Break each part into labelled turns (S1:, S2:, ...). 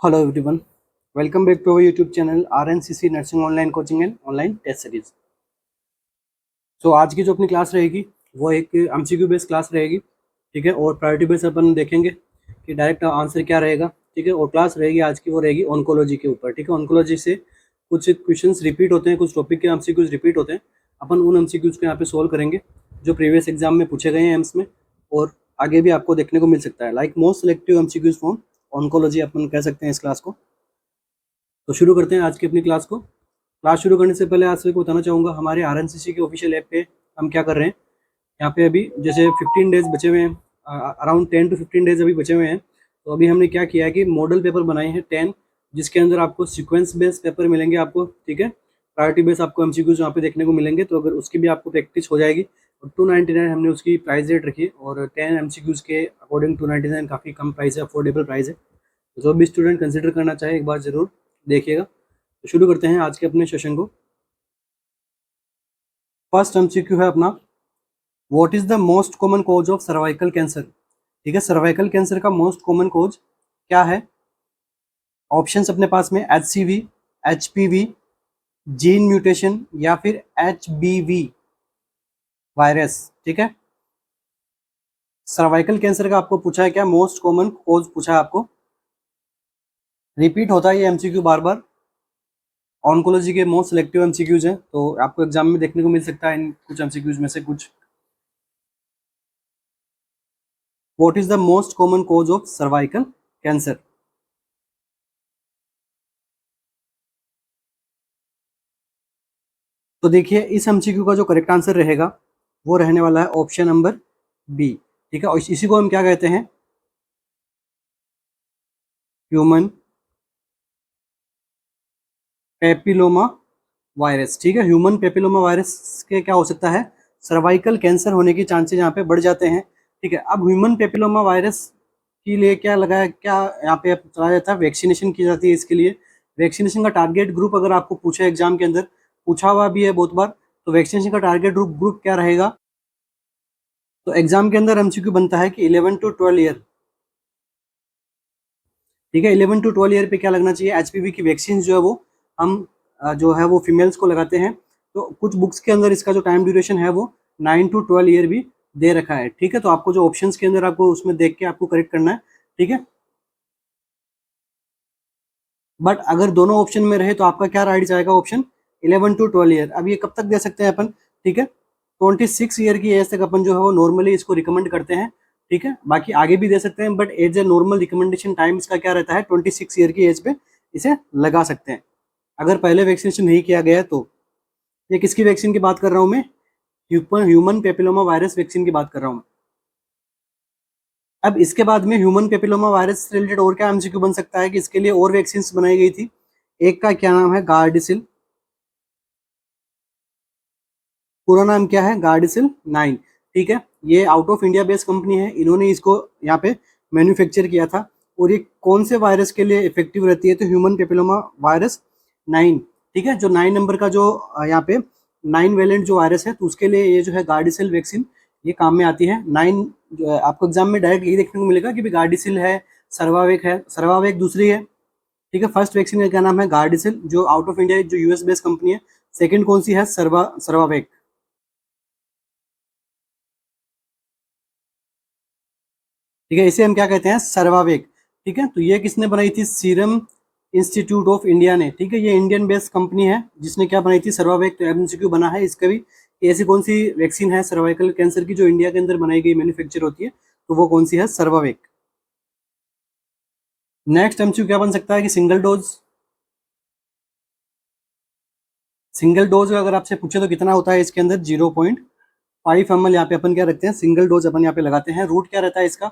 S1: Hello everyone, welcome back to our YouTube channel RNCC nursing online coaching and online test series. So आज की जो अपनी class रहेगी वो एक MCQ बेस्ड क्लास रहेगी, ठीक है। और प्रायोरिटी बेस्ड अपन देखेंगे कि डायरेक्ट आंसर क्या रहेगा, ठीक है। और क्लास रहेगी आज की, वो रहेगी ऑन्कोलॉजी के ऊपर, ठीक है। ऑन्कोलॉजी से कुछ क्वेश्चंस रिपीट होते हैं, कुछ टॉपिक के MCQs रिपीट होते हैं। अपन उन MCQs को यहाँ पे सोल्व करेंगे जो प्रीवियस एग्जाम में पूछे गए हैं एम्स में, और आगे भी आपको देखने को मिल सकता है। Like most selective MCQs from oncology अपन कह सकते हैं इस क्लास को। तो शुरू करते हैं आज की अपनी क्लास को। क्लास शुरू करने से पहले आप सभी को बताना चाहूँगा, हमारे RNCC के ऑफिशियल ऐप पे हम क्या कर रहे हैं। यहाँ पे अभी जैसे 15 डेज बचे हुए हैं, अराउंड 10 to 15 डेज अभी बचे हुए हैं। तो अभी हमने क्या किया है कि मॉडल पेपर बनाए हैं 10, जिसके अंदर आपको सीक्वेंस बेस्ड पेपर मिलेंगे आपको, ठीक है। प्रायोरिटी बेस्ड आपको MCQs वहाँ पे देखने को मिलेंगे, तो अगर उसकी भी आपको प्रैक्टिस हो जाएगी। और 299 हमने उसकी प्राइस रेट रखी है, और 10 MCQs के अकॉर्डिंग 299 काफ़ी कम प्राइस है, अफोर्डेबल प्राइस है। तो जो भी स्टूडेंट कंसिडर करना चाहे एक बार ज़रूर देखिएगा। तो शुरू करते हैं आज के अपने सेशन को। फर्स्ट MCQ है अपना, what is the most common cause of cervical cancer, ठीक है। सर्वाइकल कैंसर का मोस्ट कॉमन कॉज क्या है। ऑप्शंस अपने पास में HCV, HPV, जीन म्यूटेशन या फिर HBV वायरस, ठीक है। सर्वाइकल कैंसर का आपको पूछा है क्या, मोस्ट कॉमन कॉज पूछा है आपको। रिपीट होता है ये MCQ बार बार। ऑन्कोलॉजी के मोस्ट सिलेक्टिव MCQs हैं, तो आपको एग्जाम में देखने को मिल सकता है इन कुछ MCQs में से कुछ। What is the most common cause of cervical cancer. तो देखिए इस MCQ का जो करेक्ट आंसर रहेगा वो रहने वाला है ऑप्शन नंबर बी, ठीक है। और इसी को हम क्या कहते हैं, ह्यूमन पेपिलोमा वायरस, ठीक है। ह्यूमन पेपिलोमा वायरस के क्या हो सकता है, सर्वाइकल कैंसर होने की चांसेस यहाँ पे बढ़ जाते हैं, ठीक है। अब ह्यूमन पेपिलोमा वायरस के लिए क्या लगाया, क्या यहाँ पे चलाया जाता है, वैक्सीनेशन की जाती है इसके लिए। वैक्सीनेशन का टारगेट ग्रुप अगर आपको पूछा एग्जाम के अंदर, पूछा हुआ भी है बहुत बार, तो वैक्सीनेशन का टारगेट ग्रुप क्या रहेगा। तो एग्जाम के अंदर MCQ बनता है कि 11 to 12 ईयर, ठीक है। 11 to 12 ईयर पे क्या लगना चाहिए, HPV की वैक्सीन जो है वो हम जो है वो फीमेल्स को लगाते हैं। तो कुछ बुक्स के अंदर इसका जो टाइम ड्यूरेशन है वो 9 to 12 ईयर भी दे रखा है, ठीक है। तो आपको जो ऑप्शंस के अंदर आपको उसमें देख के आपको करेक्ट करना है, ठीक है। बट अगर दोनों ऑप्शन में रहे तो आपका क्या राइट जाएगा, ऑप्शन 11 to 12 ईयर। अब ये कब तक दे सकते हैं अपन, ठीक है। 26 ईयर की एज तक अपन जो है वो नॉर्मली इसको रिकमेंड करते हैं, ठीक है। बाकी आगे भी दे सकते हैं, but as a normal recommendation time इसका क्या रहता है, 26 ईयर की एज पे इसे लगा सकते हैं, अगर पहले वैक्सीनेशन नहीं किया गया है तो। ये किसकी वैक्सीन की बात कर रहा हूँ मैं, ह्यूमन पेपिलोमा वायरस वैक्सीन की बात कर रहा हूँ। अब इसके बाद में ह्यूमन पेपिलोमा वायरस से रिलेटेड और क्या MCQ बन सकता है कि इसके लिए और वैक्सीन बनाई गई थी। एक का क्या नाम है, गार्डिसिल, पूरा नाम क्या है, गार्डिसिल 9, ठीक है। ये out of India based company है, इन्होंने इसको यहाँ पे मैन्युफैक्चर किया था। और ये कौन से वायरस के लिए इफेक्टिव रहती है, तो ह्यूमन पेपिलोमा वायरस 9, ठीक है। जो 9 नंबर का जो यहाँ पे 9 वेलेंट जो वायरस है, तो उसके लिए ये जो है गार्डिसिल वैक्सीन ये काम में आती है। 9 जो है आपको एग्जाम में डायरेक्ट यही देखने को मिलेगा कि गार्डिसिल है, सर्वावेक है। सर्वावेक दूसरी है, ठीक है। फर्स्ट वैक्सीन का क्या नाम है, गार्डिसिल, जो आउट ऑफ इंडिया जो US बेस्ड कंपनी है। सेकंड कौन सी है, सर्वावेक, ठीक है। इसे हम क्या कहते हैं, सर्वावेक, ठीक है। तो ये किसने बनाई थी, सीरम इंस्टीट्यूट ऑफ इंडिया ने, ठीक है। ये इंडियन बेस्ड कंपनी है जिसने क्या बनाई थी, सर्वावेक। तो MCQ बना है इसका भी, ऐसी कौन सी वैक्सीन है सर्वाइकल कैंसर की जो इंडिया के अंदर बनाई गई, मैन्युफैक्चर होती है, तो वो कौन सी है, सर्वावेक। नेक्स्ट MCQ क्या बन सकता है कि सिंगल डोज, सिंगल डोज अगर आपसे पूछे तो कितना होता है इसके अंदर, 0.5 ml यहाँ पे अपन क्या रखते हैं, सिंगल डोज अपन यहाँ पे लगाते हैं। रूट क्या रहता है इसका,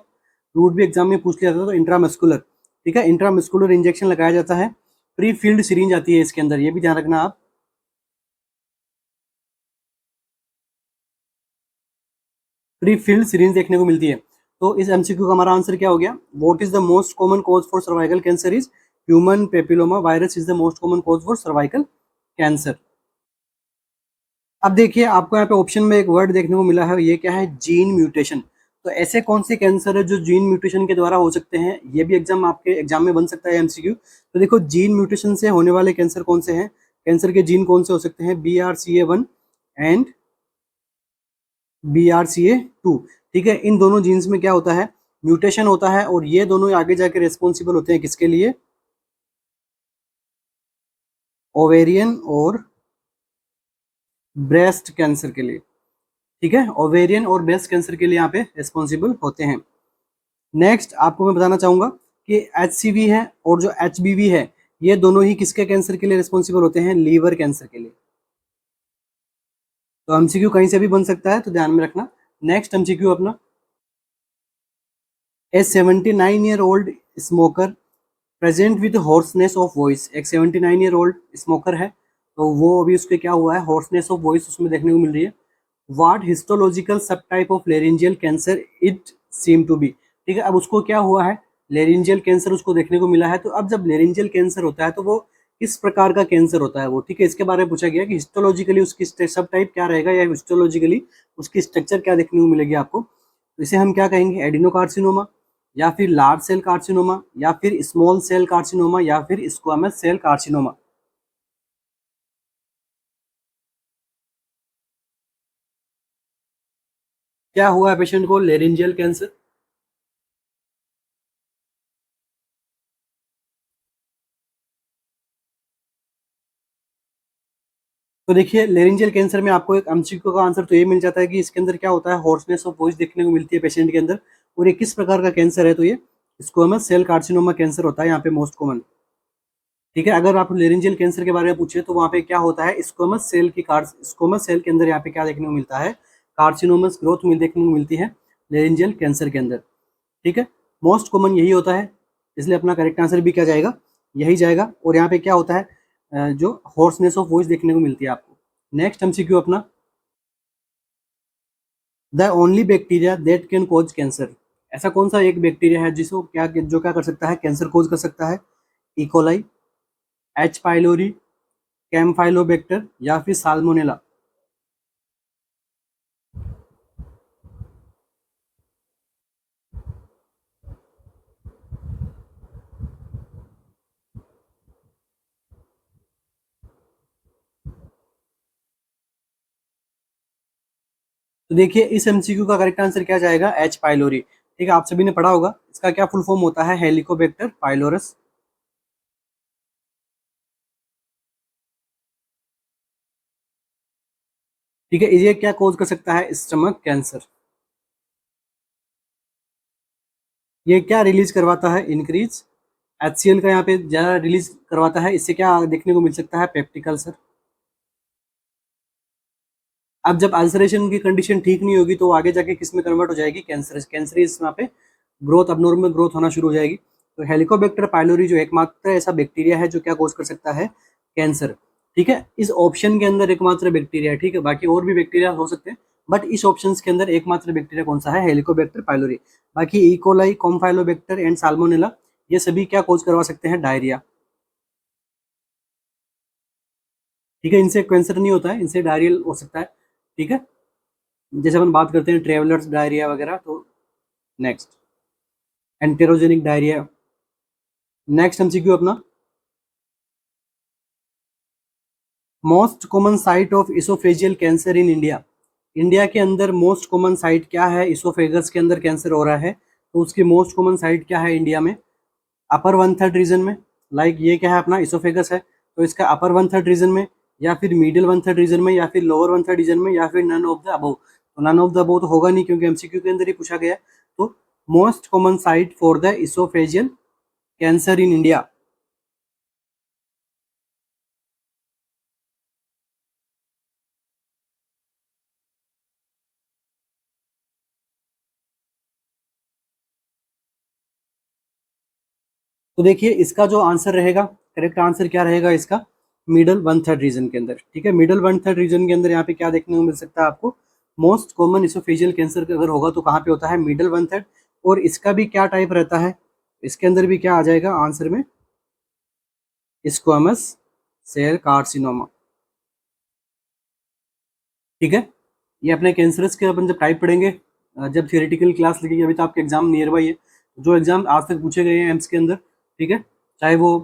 S1: रूट भी एग्जाम में पूछ लिया था, तो इंट्रामस्कुलर, ठीक है। इंट्रामस्कुलर इंजेक्शन लगाया जाता है, प्री फील्ड सिरिंज आती है इसके अंदर, ये भी ध्यान रखना आप। प्री फील्ड सिरिंज देखने को मिलती है। तो इस MCQ का हमारा आंसर क्या हो गया, what is the most common cause for cervical cancer is human papilloma virus is the most common cause for cervical cancer. अब देखिए आपको यहाँ पे ऑप्शन में एक वर्ड देखने को मिला है, ये क्या है, जीन म्यूटेशन। तो ऐसे कौन से कैंसर है जो जीन म्यूटेशन के द्वारा हो सकते हैं, ये भी एग्जाम आपके एग्जाम में बन सकता है एमसीक्यू। तो देखो जीन म्यूटेशन से होने वाले कैंसर कौन से हैं, कैंसर के जीन कौन से हो सकते हैं, BRCA1 एंड BRCA2। ठीक है, इन दोनों जीन्स में क्या होता है, म्यूटेशन होता है, और ये दोनों आगे जाके रेस्पॉन्सिबल होते हैं किसके लिए, ओवेरियन और ब्रेस्ट कैंसर के लिए। ठीक है, ओवेरियन और ब्रेस्ट कैंसर के लिए यहाँ पे रिस्पॉन्सिबल होते हैं। नेक्स्ट आपको मैं बताना चाहूंगा कि HCV है और जो HBV है, ये दोनों ही किसके कैंसर के लिए रिस्पॉन्सिबल होते हैं, लीवर कैंसर के लिए। तो एमसीक्यू कहीं से भी बन सकता है, तो ध्यान में रखना। नेक्स्ट एमसीक्यू अपना, ए 79-year-old smoker present with hoarseness of voice. एक 79-year-old स्मोकर है, तो वो अभी उसके क्या हुआ है, हॉर्सनेस ऑफ वॉइस उसमें देखने को मिल रही है। What histological subtype of laryngeal cancer it seem to be. ठीक है, अब उसको क्या हुआ है, लेरिंजियल कैंसर उसको देखने को मिला है। तो अब जब लेरिंजियल कैंसर होता है तो वो किस प्रकार का कैंसर होता है वो, ठीक है, इसके बारे में पूछा गया कि हिस्टोलॉजिकली उसकी सब टाइप क्या रहेगा, या हिस्टोलॉजिकली उसकी स्ट्रक्चर क्या देखने को मिलेगी आपको। तो इसे हम क्या कहेंगे, एडिनोकार्सिनोमा, या फिर लार्ज सेल कार्सिनोमा, या फिर स्मॉल सेल कार्सिनोमा, या फिर स्क्वामस सेल कार्सिनोमा। क्या हुआ है पेशेंट को, लेरिंजियल कैंसर। तो देखिए लेरिंजियल कैंसर में आपको एक एमसीक्यू का आंसर तो ये मिल जाता है कि इसके अंदर क्या होता है, हॉर्सनेस ऑफ वॉइस देखने को मिलती है पेशेंट के अंदर। और ये किस प्रकार का कैंसर है, तो ये स्क्वामस सेल कार्सिनोमा कैंसर होता है यहाँ पे मोस्ट कॉमन। ठीक है, अगर आप लेरिंजियल कैंसर के बारे में पूछे तो वहाँ पे क्या होता है, स्क्वामस सेल के अंदर यहाँ पे क्या देखने को मिलता है, कार्सिनोमस ग्रोथ में देखने को मिलती है लेरिंजियल कैंसर के अंदर। ठीक है, मोस्ट कॉमन यही होता है, इसलिए अपना करेक्ट आंसर भी क्या जाएगा, यही जाएगा। और यहाँ पे क्या होता है, जो हॉर्सनेस ऑफ वॉइस देखने को मिलती है आपको। नेक्स्ट एमसीक्यू अपना, the only bacteria that can cause cancer. ऐसा कौन सा एक बैक्टीरिया है जिसको क्या जो क्या कर सकता है, कैंसर कोज कर सकता है, इकोलाई, एच पाइलोरी, कैम्फाइलोबैक्टर, या फिर साल्मोनेला। तो देखिए इस एमसीक्यू का करेक्ट आंसर क्या जाएगा, एच पाइलोरी। ठीक है, आप सभी ने पढ़ा होगा, इसका क्या फुल फॉर्म होता है, हेलिकोबैक्टर पाइलोरस। ठीक है, ये क्या कोज कर सकता है, स्टमक कैंसर। ये क्या रिलीज करवाता है, इंक्रीज HCl का यहाँ पे ज्यादा रिलीज करवाता है, इससे क्या देखने को मिल सकता है, पेप्टिक अल्सर। अब जब अल्सरेशन की कंडीशन ठीक नहीं होगी तो आगे जाके किस में कन्वर्ट हो जाएगी, कैंसर, कैंसरियस यहाँ पे ग्रोथ, अबनॉर्मल ग्रोथ होना शुरू हो जाएगी। तो हेलिकोबैक्टर पाइलोरी जो एकमात्र ऐसा बैक्टीरिया है जो क्या कोज कर सकता है, कैंसर। ठीक है, इस ऑप्शन के अंदर एकमात्र बैक्टीरिया है, ठीक है, बाकी और भी बैक्टीरिया हो सकते हैं, बट इस ऑप्शन के अंदर एकमात्र बैक्टीरिया कौन सा है, हेलिकोबैक्टर पाइलोरी। बाकी इकोलाई, कॉम्फाइलोबैक्टर एंड साल्मोनेला, ये सभी क्या कोज करवा सकते हैं, डायरिया। ठीक है, इनसे कैंसर नहीं होता है, इनसे डायरियल हो सकता है। ठीक है, जैसे अपन बात करते हैं ट्रेवलर्स डायरिया वगैरह। तो नेक्स्ट, एंटेरोजेनिक डायरिया। नेक्स्ट एमसीक्यू अपना, most common site of oesophageal cancer in India. India के अंदर मोस्ट कॉमन साइट क्या है, इसोफेगस के अंदर कैंसर हो रहा है, तो उसकी मोस्ट कॉमन साइट क्या है इंडिया में, अपर वन थर्ड रीजन में। लाइक ये क्या है अपना, इसोफेगस है, तो इसका अपर वन थर्ड रीजन में, या फिर मिडिल वन थर्ड रीजन में, या फिर लोअर वन थर्ड रीजन में, या फिर नन ऑफ द अबव। तो नन ऑफ द अबव तो होगा नहीं क्योंकि एमसीक्यू के अंदर ही पूछा गया है। तो most common site for the oesophageal cancer in India. तो देखिए इसका जो आंसर रहेगा, करेक्ट आंसर क्या रहेगा इसका, मिडल वन थर्ड रीजन के अंदर। ठीक है, मिडल वन थर्ड रीजन के अंदर यहाँ पे क्या देखने को मिल सकता है आपको, मोस्ट कॉमन इसोफेजियल कैंसर अगर होगा तो कहाँ पे होता है, मिडल वन थर्ड। और इसका भी क्या टाइप रहता है, इसके अंदर भी क्या आ जाएगा आंसर में, स्क्वामस सेल कार्सिनोमा। ठीक है, ये अपने कैंसरस के अपन जब टाइप पढ़ेंगे जब थियोरेटिकल क्लास लगेगी, अभी तो आपके एग्जाम नियर बाई है, जो एग्जाम आज तक पूछे गए हैं एम्स के अंदर, ठीक है, चाहे वो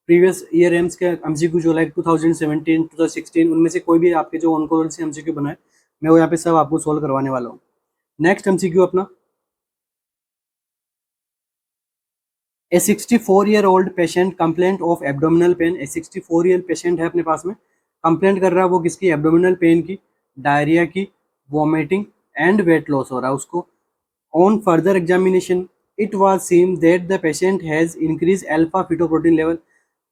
S1: प्रीवियस ईयर एम्स के एमसीक्यू जो लाइक 2017 2016 उनमें से कोई भी आपके जो ऑनकोलर से एमसीक्यू बनाए, मैं वो यहाँ पे सब आपको सोल्व करवाने वाला हूँ। नेक्स्ट एमसीक्यू अपना, ए 64-year-old patient complaint of abdominal pain. A 64 year patient है अपने पास में, कंप्लेंट कर रहा है वो किसकी, एब्डोमिनल पेन की, डायरिया की, वॉमिटिंग एंड वेट लॉस हो रहा है उसको। On further examination it was seen that the patient has increase alpha fetoprotein level.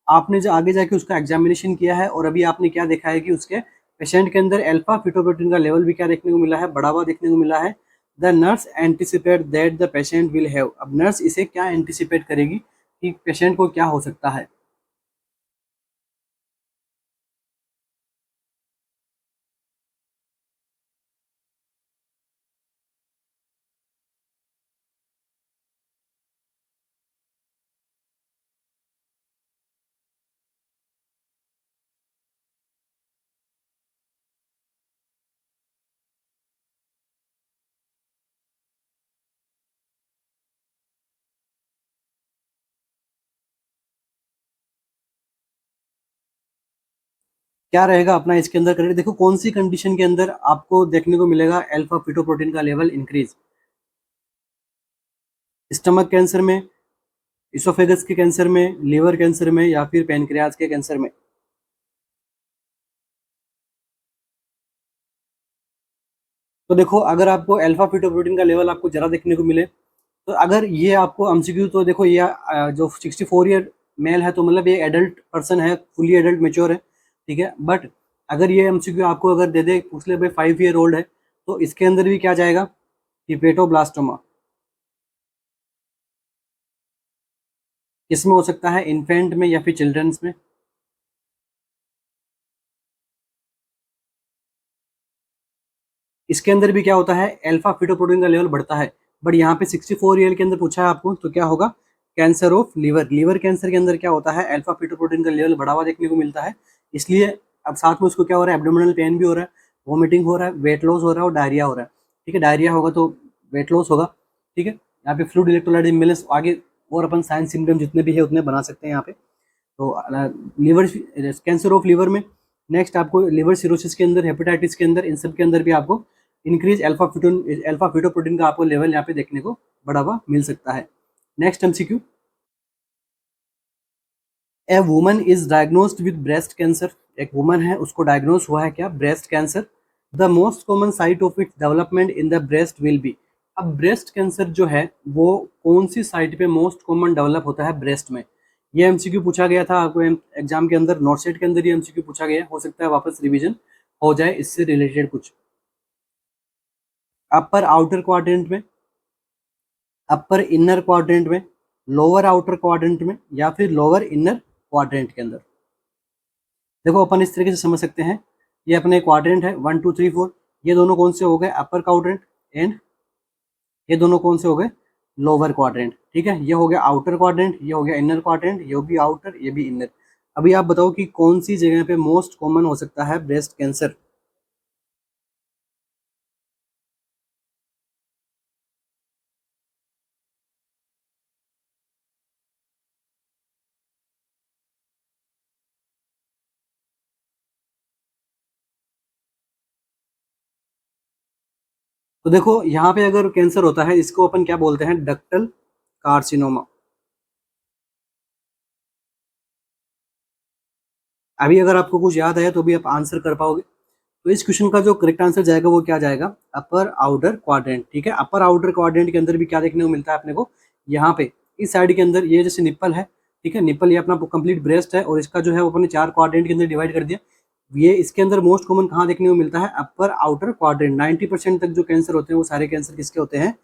S1: आपने जो आगे जाके उसका एग्जामिनेशन किया है और अभी आपने क्या देखा है कि उसके पेशेंट के अंदर अल्फा फीटोप्रोटीन का लेवल भी क्या देखने को मिला है, बढ़ा हुआ देखने को मिला है। The nurse anticipate that the patient will have. अब नर्स इसे क्या एंटिसिपेट करेगी कि पेशेंट को क्या हो सकता है। क्या रहेगा अपना इसके अंदर करेक्ट, देखो कौन सी कंडीशन के अंदर आपको देखने को मिलेगा अल्फा फीटोप्रोटीन का लेवल इंक्रीज। स्टमक कैंसर में, इसोफेगस के कैंसर में, लिवर कैंसर में, या फिर पेनक्रियाज के कैंसर में। तो देखो अगर आपको अल्फा फीटोप्रोटीन का लेवल आपको जरा देखने को मिले, तो अगर ये आपको एमसीक्यू, तो देखो ये जो 64 ईयर मेल है तो मतलब ये एडल्ट पर्सन है, फुली एडल्ट मेच्योर है, ठीक है। बट अगर ये एमसीक्यू आपको अगर दे दे, पूछ ले भाई 5 ईयर ओल्ड है, तो इसके अंदर भी क्या जाएगा, हिपेटोब्लास्टोमा। किसमें हो सकता है, इन्फेंट में या फिर चिल्ड्रंस में। इसके अंदर भी क्या होता है, अल्फा फीटोप्रोटीन का लेवल बढ़ता है। बट यहाँ पे 64 ईयर के अंदर पूछा है आपको, तो क्या होगा, cancer of liver. Liver cancer के अंदर क्या होता है, अल्फा फीटोप्रोटीन का लेवल बढ़ावा देखने को मिलता है। इसलिए अब साथ में उसको क्या हो रहा है, एब्डोमिनल पेन भी हो रहा है, वॉमिटिंग हो रहा है, वेट लॉस हो रहा है और डायरिया हो रहा है, ठीक है। डायरिया होगा तो वेट लॉस होगा, ठीक है। यहाँ पे फ्लूइड इलेक्ट्रोलाइट इम्बैलेंस, आगे और अपन साइंस सिम्टम जितने भी है उतने बना सकते हैं यहाँ पे। तो लीवर कैंसर ऑफ लीवर में, नेक्स्ट आपको लिवर सिरोसिस के अंदर, हेपेटाइटिस के अंदर, इन सब के अंदर भी आपको इंक्रीज अल्फा फीटोप्रोटीन का आपको लेवल यहाँ पे देखने को बढ़ा हुआ मिल सकता है। Next MCQ, a woman is diagnosed with breast cancer. एक वुमन है, उसको डायग्नोस हुआ है क्या, breast cancer. The most common site of its development in the breast will be. अब ब्रेस्ट कैंसर जो है वो कौन सी साइट पे मोस्ट कॉमन डेवलप होता है, ब्रेस्ट में। ये एमसीक्यू पूछा गया था आपको एग्जाम के अंदर, नोट सेट के अंदर ये एमसीक्यू पूछा गया, हो सकता है वापस रिवीजन हो जाए इससे रिलेटेड कुछ। अपर आउटर क्वाड्रेंट में, अपर इनर क्वाड्रेंट में, लोअर आउटर क्वाड्रेंट में, या फिर लोअर इनर क्वाड्रेंट के अंदर। देखो अपन इस तरीके से समझ सकते हैं, ये अपने क्वाड्रेंट है 1 2 3 4, ये दोनों कौन से हो गए, अपर क्वाड्रेंट, एंड ये दोनों कौन से हो गए, लोअर क्वाड्रेंट, ठीक है। ये हो गया आउटर क्वाड्रेंट, ये हो गया इनर क्वाड्रेंट, ये भी आउटर, ये भी इनर। अभी आप बताओ कि कौन सी जगह पे मोस्ट कॉमन हो सकता है ब्रेस्ट कैंसर। तो देखो यहाँ पे अगर कैंसर होता है, इसको अपन क्या बोलते हैं, डक्टल कार्सिनोमा। अभी अगर आपको कुछ याद आया तो भी आप आंसर कर पाओगे। तो इस क्वेश्चन का जो करेक्ट आंसर जाएगा वो क्या जाएगा, अपर आउटर क्वाड्रेंट, ठीक है। अपर आउटर क्वाड्रेंट के अंदर भी क्या देखने को मिलता है अपने को, यहाँ पे इस साइड के अंदर ये जैसे निप्पल है, ठीक है, निप्पल ये अपना कंप्लीट ब्रेस्ट है, और इसका जो है वो अपने 4 क्वाड्रेंट के अंदर डिवाइड कर दिया। ये इसके अंदर मोस्ट कॉमन कहाँ देखने को मिलता है, अपर आउटर क्वाड्रेंट। 90% तक जो कैंसर होते हैं वो सारे कैंसर किसके होते हैं,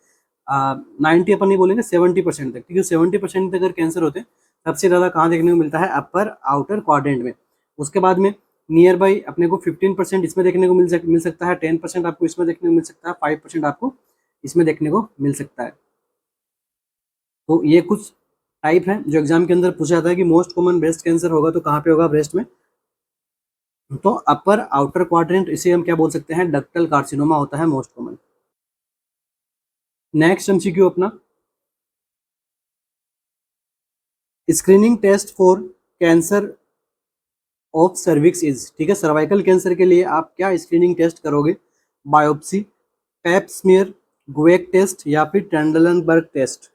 S1: 90 अपन नहीं बोलेंगे, 70% तक, ठीक है। 70% तक अगर कैंसर होते हैं, सबसे ज़्यादा कहाँ देखने को मिलता है, अपर आउटर क्वाड्रेंट में। उसके बाद में नियर बाई अपने को 15% इसमें देखने को मिल सकता है, 10% आपको इसमें देखने को मिल सकता है, 5% आपको इसमें देखने को मिल सकता है। तो ये कुछ टाइप है जो एग्जाम के अंदर पूछा जाता है कि मोस्ट कॉमन ब्रेस्ट कैंसर होगा तो कहाँ पे होगा, ब्रेस्ट में। तो अपर आउटर क्वाड्रेंट, इसे हम क्या बोल सकते हैं, डक्टल कार्सिनोमा होता है मोस्ट कॉमन। नेक्स्ट एमसीक्यू अपना, screening test for cancer of cervix is, ठीक है, सर्वाइकल कैंसर के लिए आप क्या स्क्रीनिंग टेस्ट करोगे? Biopsy, pap smear, guaiac test या फिर टेंडलनबर्ग टेस्ट?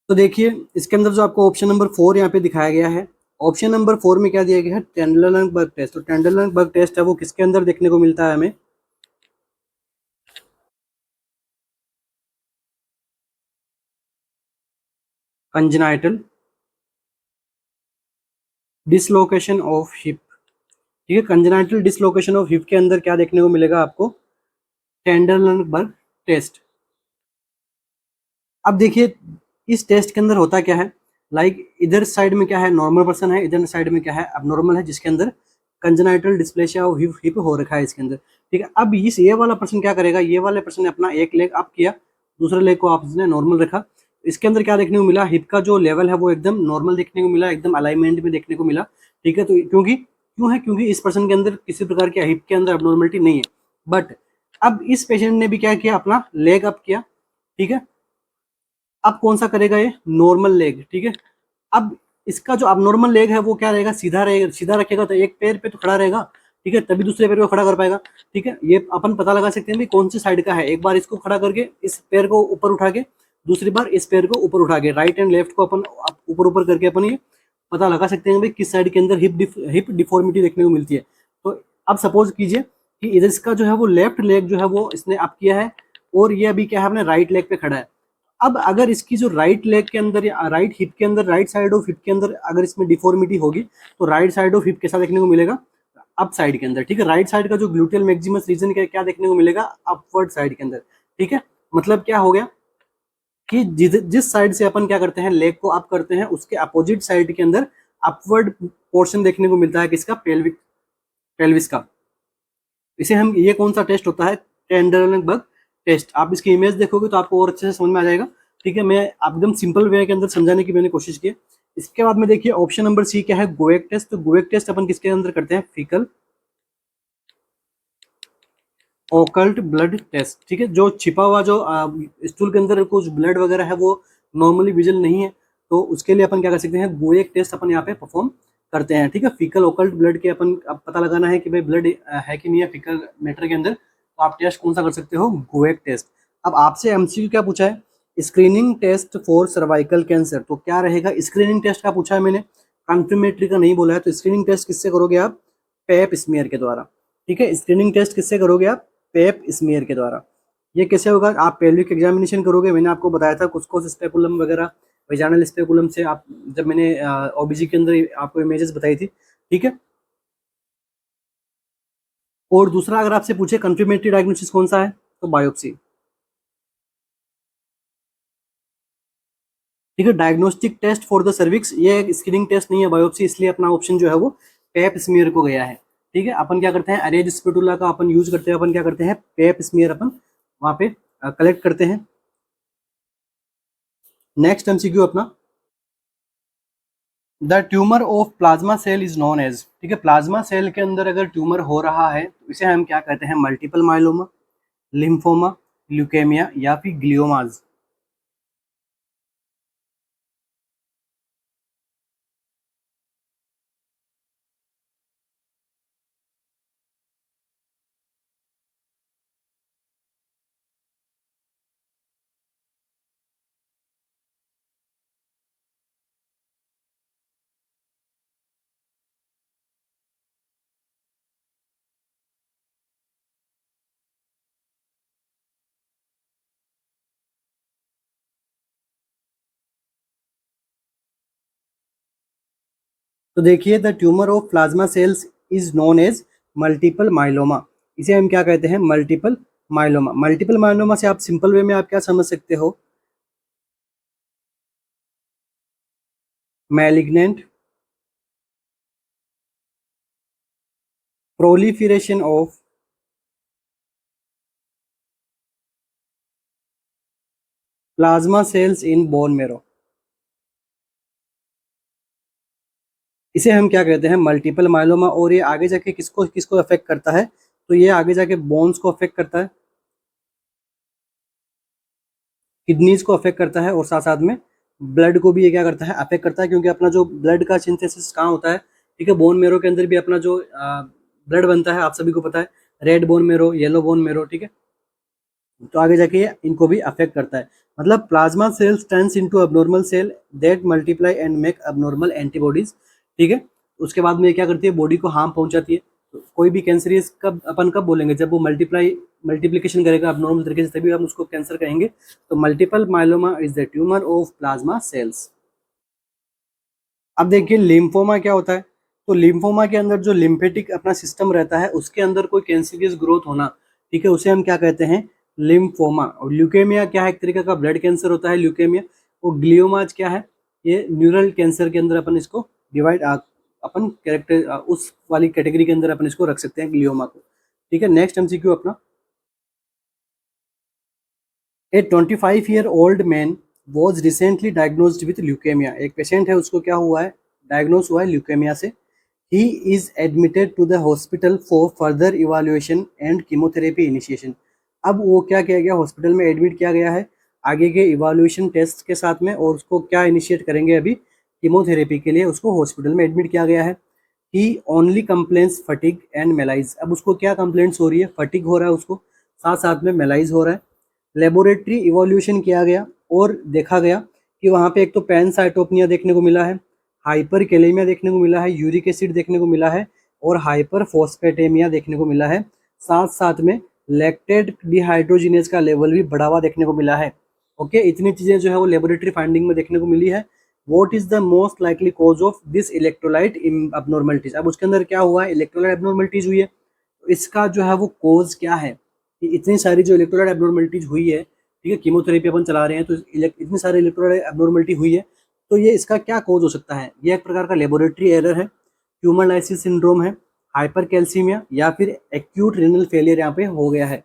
S1: तो देखिए इसके अंदर जो आपको ऑप्शन नंबर 4 यहाँ पे दिखाया गया है, ऑप्शन नंबर 4 में क्या दिया गया है? टेंडलनबर्ग टेस्ट। तो टेंडलनबर्ग टेस्ट है वो किसके अंदर देखने को मिलता है हमें? कंजेनाइटल डिसलोकेशन ऑफ हिप, ठीक है, कंजेनाइटल डिसलोकेशन ऑफ हिप के अंदर क्या देखने को मिलेगा आपको? टेंडलनबर्ग टेस्ट। अब देखिए इस टेस्ट के अंदर होता क्या है, लाइक इधर साइड में क्या है? नॉर्मल पर्सन है, इधर साइड में क्या है? अबनॉर्मल है, जिसके अंदर congenital dysplasia of hip hip हो रखा है इसके अंदर, ठीक है। अब इस ये वाला पर्सन क्या करेगा? ये वाले पर्सन ने अपना एक लेग अप किया, दूसरे लेग को आपने नॉर्मल रखा, इसके अंदर क्या देखने को मिला? हिप का जो लेवल है वो एकदम नॉर्मल देखने को मिला, एकदम अलाइनमेंट में देखने को मिला, ठीक है। तो क्योंकि क्यों है? क्योंकि इस पर्सन के अंदर किसी प्रकार की हिप के अंदर अबनॉर्मलिटी नहीं है। बट अब इस पेशेंट ने भी क्या किया? अपना लेग अप किया, ठीक है। अब कौन सा करेगा? ये नॉर्मल लेग, ठीक है। अब इसका जो अबनॉर्मल लेग है वो क्या रहेगा? सीधा रहेगा, सीधा रखेगा तो एक पैर पे तो खड़ा रहेगा, ठीक है, तभी दूसरे पैर को खड़ा कर पाएगा, ठीक है। ये अपन पता लगा सकते हैं भी कौन सी साइड का है। एक बार इसको खड़ा करके इस पैर को ऊपर उठा के, दूसरी बार इस पैर को ऊपर उठा के, राइट एंड लेफ्ट को अपन ऊपर ऊपर करके अपन ये पता लगा सकते हैं भाई किस साइड के अंदर हिप डिफॉर्मिटी देखने को मिलती है। तो अब सपोज कीजिए कि इधर इसका जो है वो लेफ्ट लेग जो है वो इसने अप किया है, और ये अभी क्या है? अपने राइट लेग पे खड़ा है। अब अगर इसकी जो राइट लेग के अंदर या राइट हिप के अंदर, राइट साइड ऑफ हिप के अंदर अगर इसमें डिफॉर्मिटी होगी, तो राइट साइड ऑफ हिप कैसा देखने को मिलेगा? अप साइड के अंदर, ठीक है। राइट साइड का जो ग्लूटियल मैक्सिमस रीजन क्या देखने को मिलेगा? अपवर्ड साइड के अंदर, ठीक है। मतलब क्या हो गया कि जिस साइड से अपन क्या करते हैं? लेग को अप करते हैं, उसके अपोजिट साइड के अंदर अपवर्ड पोर्शन देखने को मिलता है किसका? पेल्विस का। इसे हम, ये कौन सा टेस्ट होता है? टेंडरलनबर्ग टेस्ट। आप इसकी इमेज देखोगे तो आपको और अच्छे से समझ में आ जाएगा, ठीक है। मैं एकदम सिंपल वे के अंदर समझाने की मैंने कोशिश की है। इसके बाद में देखिए ऑप्शन नंबर सी क्या है? गोएक टेस्ट। तो गोएक टेस्ट अपन किसके अंदर करते हैं? फीकल ओकल्ट ब्लड टेस्ट, ठीक है। जो छिपा हुआ जो स्टूल के अंदर कुछ ब्लड वगैरह है वो नॉर्मली विजिबल नहीं है, तो उसके लिए अपन क्या कर सकते हैं? गोएक टेस्ट अपन यहाँ पे परफॉर्म करते हैं, ठीक है। फीकल ओकल्ट ब्लड के अपन अब पता लगाना है कि भाई ब्लड है कि नहीं है फीकल मैटर के अंदर, तो आप टेस्ट कौन सा कर सकते हो? Guaiac test. अब आपसे एमसीक्यू क्या पूछा है? Screening test for cervical cancer. तो क्या रहेगा? स्क्रीनिंग टेस्ट का पूछा है मैंने, कंफर्मेटरी का नहीं बोला है। तो स्क्रीनिंग टेस्ट किससे करोगे आप? पेप स्मीयर के द्वारा, ठीक है। स्क्रीनिंग टेस्ट किससे करोगे आप? पेप स्मीयर के द्वारा। ये कैसे होगा? आप पेल्विक एग्जामिनेशन करोगे, मैंने आपको बताया था कुछ कुछ स्पेकुलम वगैरह, वेजाइनल स्पेकुलम से आप, जब मैंने ओबीजी के अंदर आपको इमेजेस बताई थी, ठीक है। और दूसरा अगर आपसे पूछे कंफर्मेटरी डायग्नोसिस कौन सा है, तो बायोप्सी, ठीक है। Diagnostic test for the cervix, ये स्क्रीनिंग टेस्ट नहीं है बायोप्सी, इसलिए अपना ऑप्शन जो है वो पेप स्मीयर को गया है, ठीक है। अपन क्या करते हैं? अरेज स्पेटुला का अपन यूज करते हैं, अपन क्या करते हैं? पेप स्मीयर अपन वहाँ पे कलेक्ट करते हैं। नेक्स्ट एमसीक्यू अपना, the tumour of plasma cell is known as, ठीक है। प्लाज्मा सेल के अंदर अगर ट्यूमर हो रहा है तो इसे हम क्या कहते हैं? मल्टीपल माइलोमा, लिम्फोमा, ल्यूकेमिया या फिर ग्लियोमाज। तो देखिए the tumour of plasma cells is known as multiple myeloma, इसे हम क्या कहते हैं, मल्टीपल माइलोमा। मल्टीपल माइलोमा से आप सिंपल वे में आप क्या समझ सकते हो, malignant proliferation of plasma sales in bone marrow. इसे हम क्या कहते हैं, मल्टीपल माइलोमा। और ये आगे जाके किसको किसको अफेक्ट करता है, तो ये आगे जाके बोन्स को अफेक्ट करता है, किडनीज को अफेक्ट करता है, और साथ साथ में ब्लड को भी ये क्या करता है, अफेक्ट करता है। क्योंकि अपना जो ब्लड का सिंथेसिस कहाँ होता है, ठीक है, बोन मेरो के अंदर भी अपना जो ब्लड बनता है, आप सभी को पता है, red bone marrow, yellow bone marrow, ठीक है। तो आगे जाके ये इनको भी अफेक्ट करता है। मतलब plasma cells turns into abnormal cell that multiply and make abnormal antibodies, ठीक है। उसके बाद में ये क्या करती है, बॉडी को हार्म पहुंचाती है। तो कोई भी कैंसरियस कब अपन कब बोलेंगे, जब वो मल्टीप्लिकेशन करेगा अबनॉर्मल तरीके से, तभी हम उसको कैंसर कहेंगे। तो multiple myeloma is the tumour of plasma sales. अब देखिए लिम्फोमा क्या होता है। तो लिम्फोमा के अंदर जो लिम्फेटिक अपना सिस्टम रहता है, उसके अंदर कोई कैंसरियस ग्रोथ होना, ठीक है, उसे हम क्या कहते हैं, लिम्फोमा। और ल्यूकेमिया क्या है, एक तरीके का ब्लड कैंसर होता है ल्यूकेमिया। और ग्लियोमाज क्या है, ये न्यूरल कैंसर के अंदर अपन इसको डिवाइड अपन कैरेक्टर उस वाली कैटेगरी के अंदर अपन इसको रख सकते हैं ग्लियोमा को, ठीक है। नेक्स्ट एमसीक्यू अपना, ए 25-year-old man was recently diagnosed with leukaemia. एक पेशेंट है, उसको क्या हुआ है, डायग्नोज हुआ है ल्यूकेमिया से। He is admitted to the hospital for further evaluation and chemotherapy initiation. अब वो क्या किया गया, हॉस्पिटल में एडमिट किया गया है आगे के इवाल्युएशन टेस्ट के साथ में, और उसको क्या इनिशिएट करेंगे, अभी कीमोथेरेपी के लिए उसको हॉस्पिटल में एडमिट किया गया है। He only complains fatigue and malaise. अब उसको क्या कंप्लेंट्स हो रही है, फटीग हो रहा है उसको, साथ साथ में मेलाइज हो रहा है। लेबोरेटरी इवोल्यूशन किया गया और देखा गया कि वहाँ पे एक तो पैनसाइटोपनिया देखने को मिला है, हाइपर कैलेमिया देखने को मिला है, यूरिक एसिड देखने को मिला है, और हाइपर फॉस्फेटेमिया देखने को मिला है। साथ साथ में लैक्टेट डिहाइड्रोजिनेज का लेवल भी बढ़ावा देखने को मिला है। ओके, इतनी चीज़ें जो है वो लेबोरेटरी फाइंडिंग में देखने को मिली है। What is the most likely cause of this electrolyte abnormalities. अब उसके अंदर क्या हुआ है, इलेक्ट्रोलाइट अबनॉर्मलिटीज हुई है, तो इसका जो है वो कोज क्या है, कि इतनी सारी जो इलेक्ट्रोलाइट एब्नॉर्मलिटीज हुई है, ठीक है, कीमोथेरेपी अपन चला रहे हैं, तो इतनी सारी इलेक्ट्रोलाइट एब्नॉर्मलिटी हुई है, तो ये इसका क्या कोज हो सकता है। ये एक प्रकार का लेबोरेटरी एरर है, ट्यूमर लाइसिस सिंड्रोम है, हाइपर कैल्सीमिया, या फिर एक्यूट रीनल फेलियर यहाँ पे हो गया है।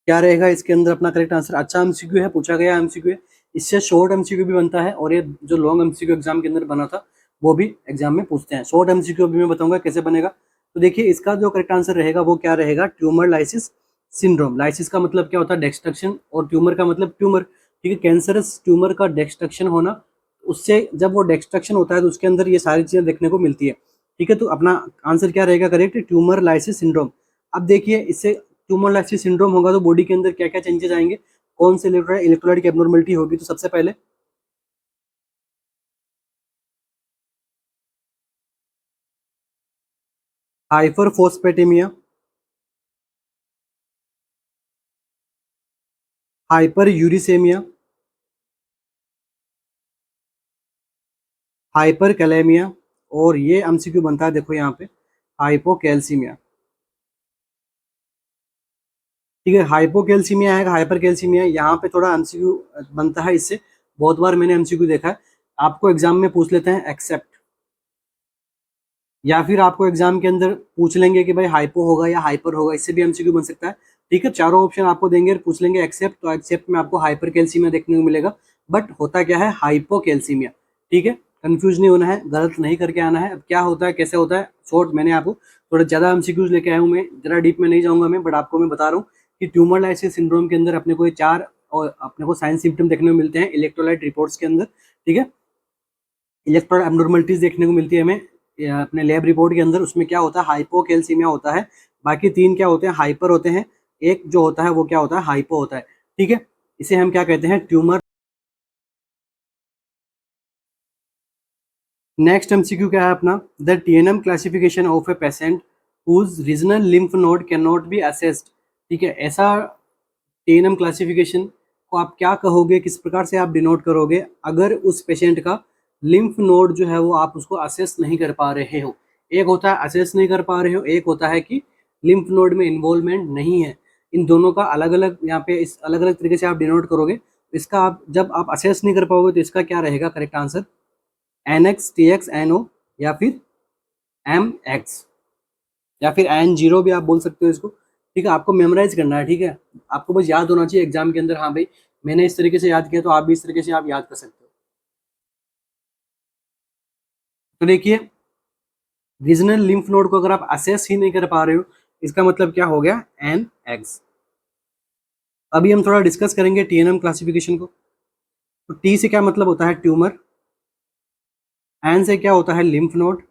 S1: क्या रहेगा इसके अंदर अपना करेक्ट आंसर, अच्छा एमसीक्यू है, पूछा गया एमसीक्यू है। इससे शॉर्ट एमसीक्यू भी बनता है, और ये जो लॉन्ग एमसीक्यू एग्जाम के अंदर बना था, वो भी एग्जाम में पूछते हैं। शॉर्ट एमसीक्यू अभी मैं बताऊंगा कैसे बनेगा। तो देखिए इसका जो करेक्ट आंसर रहेगा वो क्या रहेगा, ट्यूमर लाइसिस सिंड्रोम। लाइसिस का मतलब क्या होता है, डिस्ट्रक्शन, और ट्यूमर का मतलब ट्यूमर, ठीक है, कैंसरस ट्यूमर का डिस्ट्रक्शन होना। उससे जब वो डिस्ट्रक्शन होता है तो उसके अंदर ये सारी चीजें देखने को मिलती है, ठीक है। तो अपना आंसर क्या रहेगा करेक्ट, ट्यूमर लाइसिस सिंड्रोम। अब देखिए इससे ट्यूमर लाइसिस सिंड्रोम होगा तो बॉडी के अंदर क्या क्या चेंजेस आएंगे, कौन से इलेक्ट्रोलाइट की एब्नॉर्मलिटी होगी। तो सबसे पहले हाइपर फोस्फेटेमिया, हाइपर यूरिसेमिया, हाइपर कैलेमिया, और ये एमसीक्यू बनता है देखो यहाँ पे, हाइपोकैल्सीमिया, ठीक है। हाइपोकैल्सीमिया है, हाइपर कैल्सीमिया, यहाँ पे थोड़ा एमसीक्यू बनता है इससे, बहुत बार मैंने एमसीक्यू देखा है। आपको एग्जाम में पूछ लेते हैं एक्सेप्ट, या फिर आपको एग्जाम के अंदर पूछ लेंगे कि भाई हाइपो होगा या हाइपर होगा, इससे भी एमसीक्यू बन सकता है, ठीक है। चारों ऑप्शन आपको देंगे और पूछ लेंगे एक्सेप्ट, तो एक्सेप्ट में आपको हाइपर कैल्सीमिया देखने को मिलेगा, बट होता क्या है, हाइपो कैल्सीमिया, ठीक है। कंफ्यूज नहीं होना है, गलत नहीं करके आना है। अब क्या होता है, कैसे होता है, शॉर्ट मैंने आपको थोड़ा ज़्यादा एमसीक्यूज लेके आया हूँ मैं, ज़रा डीप में नहीं जाऊँगा मैं, बट आपको मैं बता रहा हूँ कि ट्यूमर लाइसिस सिंड्रोम के अंदर अपने को ये चार और अपने को साइन सिम्टम देखने को मिलते हैं इलेक्ट्रोलाइट रिपोर्ट्स के अंदर, ठीक है। इलेक्ट्रॉल एब्नॉर्मलिटीज देखने को मिलती है हमें अपने लैब रिपोर्ट के अंदर। उसमें क्या होता है, हाइपोकैल्सीमिया होता है। बाकी 3 क्या होते हैं, हाइपर होते हैं। एक जो होता है वो क्या होता है, हाइपो होता है। ठीक है, इसे हम क्या कहते हैं, ट्यूमर। नेक्स्ट एमसीक्यू क्या है अपना, the TNM classification of a patient whose regional lymph node can not be assessed. ठीक है, ऐसा टीएनएम क्लासिफिकेशन को आप क्या कहोगे, किस प्रकार से आप डिनोट करोगे अगर उस पेशेंट का लिम्फ नोड जो है वो आप उसको असेस नहीं कर पा रहे हो। एक होता है असेस नहीं कर पा रहे हो, एक होता है कि लिम्फ नोड में इन्वॉल्वमेंट नहीं है। इन दोनों का अलग अलग यहाँ पे इस अलग अलग तरीके से आप डिनोट करोगे। इसका आप जब आप असेस नहीं कर पाओगे तो इसका क्या रहेगा correct answer, NX TX NO, या फिर MX, या फिर N0 भी आप बोल सकते हो इसको। ठीक है, आपको मेमोराइज करना है। ठीक है, आपको बस याद होना चाहिए एग्जाम के अंदर, हाँ भाई मैंने इस तरीके से याद किया तो आप भी इस तरीके से आप याद कर सकते हो। तो देखिए, रीजनल लिम्फ नोड को अगर आप असेस ही नहीं कर पा रहे हो, इसका मतलब क्या हो गया, NX। अभी हम थोड़ा डिस्कस करेंगे टीएनएम क्लासिफिकेशन को। तो टी से क्या मतलब होता है, ट्यूमर। एन से क्या होता है, लिम्फ नोड।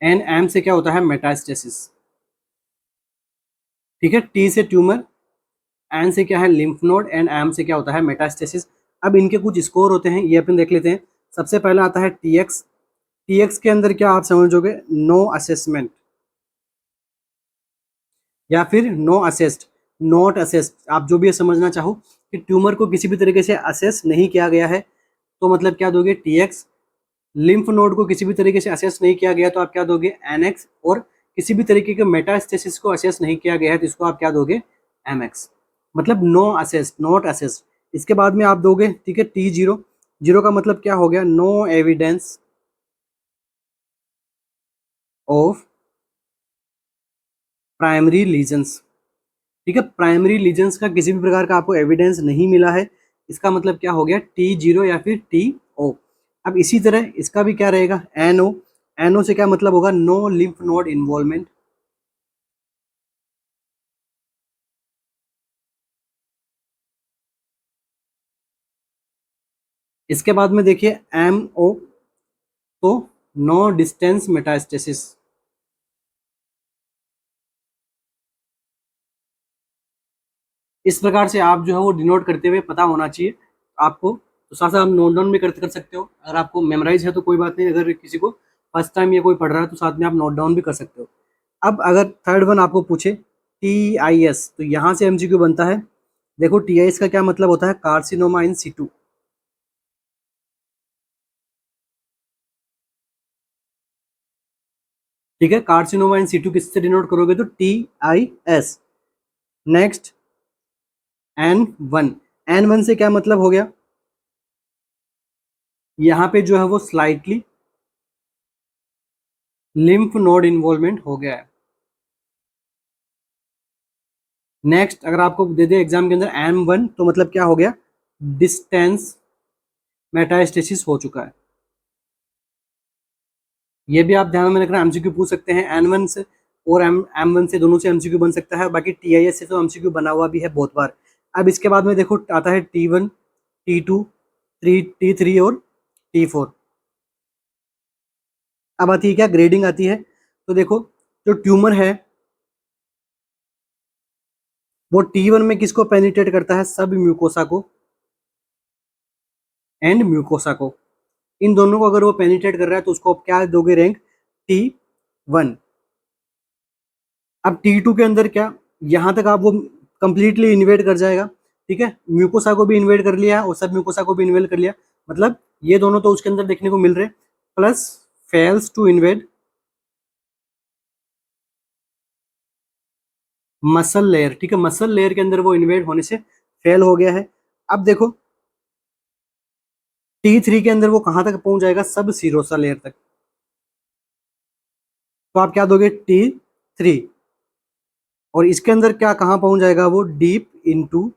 S1: एम से क्या होता है, मेटास्टेसिस। ठीक है, टी से ट्यूमर, एन से क्या है, लिम्फ नोड, एंड एम से क्या होता है, मेटास्टेसिस। अब इनके कुछ स्कोर होते हैं, ये अपन देख लेते हैं। सबसे पहला आता है टीएक्स। टीएक्स के अंदर क्या आप समझोगे, नो असेसमेंट, या फिर नो असेस्ड, नॉट असेस्ड, आप जो भी ये समझना चाहो कि ट्यूमर को किसी भी तरीके से असेस नहीं किया गया है तो मतलब क्या दोगे, टीएक्स। लिम्फ नोड को किसी भी तरीके से असेस नहीं किया गया तो आप क्या दोगे, एनएक्स। और किसी भी तरीके के मेटास्टेसिस को असेस नहीं किया गया है तो इसको आप क्या दोगे, एमएक्स। मतलब नो असेस्ड, नॉट असेस्ड। इसके बाद में आप दोगे, ठीक है, T0। जीरो का मतलब क्या हो गया, no evidence of primary lesions. ठीक है, प्राइमरी लीजन्स का किसी भी प्रकार का आपको एविडेंस नहीं मिला है, इसका मतलब क्या हो गया, T0 या फिर TO। अब इसी तरह इसका भी क्या रहेगा, NO। NO से क्या मतलब होगा, नो लिम्फ नोड इन्वॉल्वमेंट। इसके बाद में देखिए MO, तो नो डिस्टेंस मेटास्टेसिस। इस प्रकार से आप जो है वो डिनोट करते हुए पता होना चाहिए आपको। तो साथ साथ आप नोट डाउन भी कर सकते हो, अगर आपको मेमोराइज है तो कोई बात नहीं, अगर किसी को फर्स्ट टाइम ये कोई पढ़ रहा है तो साथ में आप नोट डाउन भी कर सकते हो। अब अगर थर्ड वन आपको पूछे, TIS, तो यहाँ से MCQ बनता है। देखो TIS का क्या मतलब होता है, कार्सिनोमा इन सीटू। ठीक है, कार्सिनोमा इन सीटू किससे डिनोट करोगे, तो TIS। Next N1। N1 से क्या मतलब हो गया, यहाँ पे जो है वो स्लाइटली लिम्फ नोड इन्वॉल्वमेंट हो गया है। नेक्स्ट अगर आपको दे दे एग्जाम के अंदर M1, तो मतलब क्या हो गया, डिस्टेंस मेटास्टेसिस हो चुका है। ये भी आप ध्यान में रखना, MCQ पूछ सकते हैं N1 से और M1 से, दोनों से MCQ बन सकता है। बाकी TIS से तो MCQ बना हुआ भी है बहुत बार। अब इसके बाद में देखो आता है T1, T2, T3 और T4। अब आती है क्या, ग्रेडिंग आती है। तो देखो जो ट्यूमर है वो T1 में किसको पेनिट्रेट करता है, सब म्यूकोसा को एंड म्यूकोसा को। इन दोनों को अगर वो पेनिट्रेट कर रहा है तो उसको आप क्या दोगे, रैंक T1। अब T2 के अंदर क्या, यहाँ तक आप वो कंप्लीटली इन्वेड कर जाएगा। ठीक है, म्यूकोसा को भी इन्वेड कर लिया और सब म्यूकोसा को भी इन्वेड कर लिया, मतलब ये दोनों तो उसके अंदर देखने को मिल रहे, plus fails to invade muscle layer. ठीक है, मसल लेयर के अंदर वो इन्वेड होने से फेल हो गया है। अब देखो T3 के अंदर वो कहाँ तक पहुंच जाएगा, सब सीरोसा लेयर तक। तो आप क्या दोगे, T3। और इसके अंदर क्या कहाँ पहुंच जाएगा, वो deep into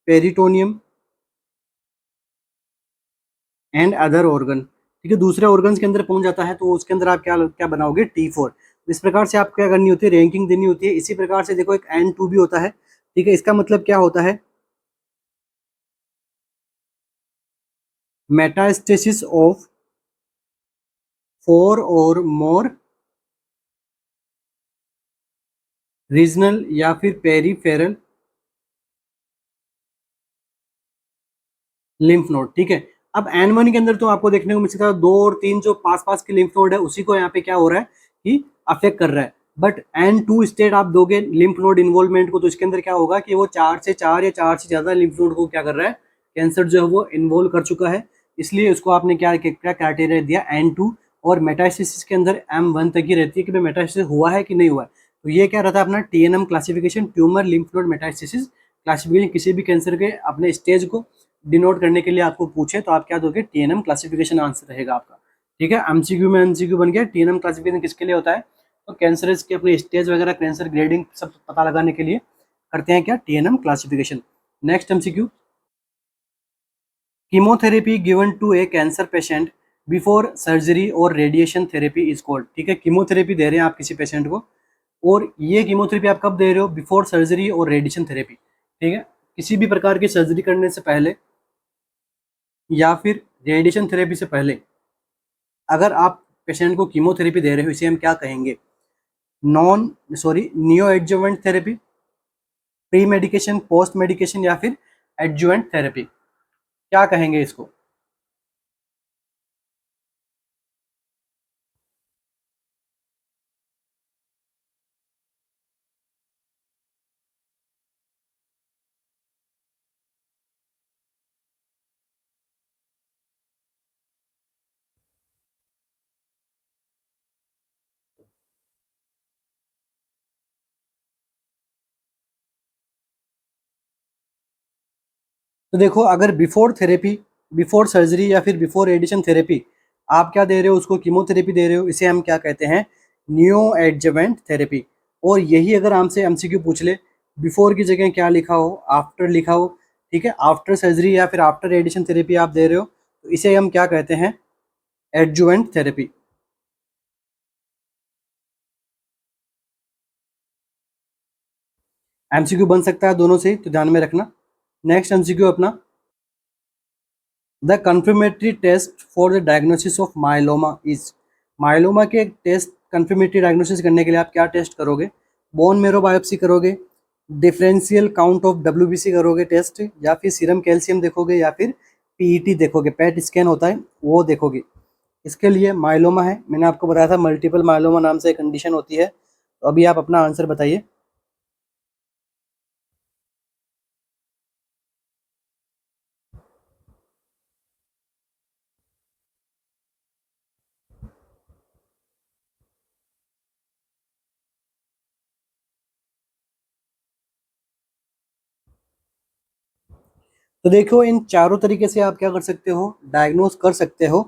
S1: peritoneum and other organ. ठीक है, दूसरे ऑर्गन्स के अंदर पहुंच जाता है तो उसके अंदर आप क्या क्या बनाओगे, T4। इस प्रकार से आप क्या करनी होती है, रैंकिंग देनी होती है। इसी प्रकार से देखो एक N2 भी होता है। ठीक है, इसका मतलब क्या होता है, मेटास्टेसिस ऑफ 4 और मोर रीजनल या फिर पेरीफेरल लिम्फ नोड, ठीक है। अब N1 के अंदर तो आपको देखने को मिल सकता है 2 और 3 जो पास पास के लिम्फ नोड है उसी को यहाँ पे क्या हो रहा है कि अफेक्ट कर रहा है। बट N2 स्टेट आप दोगे लिम्फ नोड इन्वॉल्वमेंट को तो इसके अंदर क्या होगा कि वो 4 से 4 या 4 से ज्यादा लिम्फ नोड को क्या कर रहा है, कैंसर जो है वो इन्वॉल्व कर चुका है। इसलिए उसको आपने क्या क्या क्राइटेरिया दिया N2। और मेटास्टेसिस के अंदर M1 तक ही रहती है कि भाई मेटास्टेसिस हुआ है कि नहीं हुआ है। तो ये क्या रहता है अपना TNM classification, tumour lymph node metastasis classification. किसी भी कैंसर के अपने स्टेज को डिनोट करने के लिए आपको पूछे तो आप क्या दोगे, TNM क्लासिफिकेशन आंसर रहेगा आपका, ठीक है। एमसीक्यू में एमसीक्यू बन गया। TNM क्लासिफिकेशन किसके लिए होता है, तो कैंसर के अपने स्टेज वगैरह कैंसर ग्रेडिंग सब पता लगाने के लिए करते हैं क्या, TNM classification. Next MCQ, chemotherapy given to a cancer patient before surgery और रेडिएशन थेरेपी इज कॉल्ड, ठीक है। कीमोथेरेपी दे रहे हैं आप किसी पेशेंट को, और ये कीमोथेरेपी आप कब दे रहे हो, बिफोर सर्जरी और रेडिएशन थेरेपी, ठीक है। किसी भी प्रकार की सर्जरी करने से पहले या फिर रेडिएशन थेरेपी से पहले अगर आप पेशेंट को कीमोथेरेपी दे रहे हो, इसे हम क्या कहेंगे, neo adjuvant therapy, pre medication, post medication या फिर एडजुवेंट थेरेपी, क्या कहेंगे इसको। तो देखो, अगर बिफोर थेरेपी, बिफोर सर्जरी या फिर बिफोर रेडिएशन थेरेपी आप क्या दे रहे हो, उसको कीमोथेरेपी दे रहे हो, इसे हम क्या कहते हैं, नियो एडजवेंट थेरेपी। और यही अगर हमसे एमसीक्यू पूछ ले, बिफोर की जगह क्या लिखा हो, आफ्टर लिखा हो, ठीक है, आफ्टर सर्जरी या फिर आफ्टर रेडिएशन थेरेपी आप दे रहे हो, तो इसे हम क्या कहते हैं, एडजुवेंट थेरेपी। एमसीक्यू बन सकता है दोनों से, तो ध्यान में रखना। नेक्स्ट एमसीक्यू अपना, the confirmatory test for the diagnosis of myeloma is, myeloma के टेस्ट कंफर्मेटरी डायग्नोसिस करने के लिए आप क्या टेस्ट करोगे, बोन मेरो बायोप्सी करोगे, डिफरेंशियल काउंट ऑफ WBC करोगे टेस्ट, या फिर सीरम कैल्शियम देखोगे, या फिर PET देखोगे, पेट स्कैन होता है वो देखोगे। इसके लिए माइलोमा है, मैंने आपको बताया था मल्टीपल माइलोमा नाम से एक कंडीशन होती है। तो अभी आप अपना आंसर बताइए। तो देखो, इन चारों तरीके से आप क्या कर सकते हो, डायग्नोस कर सकते हो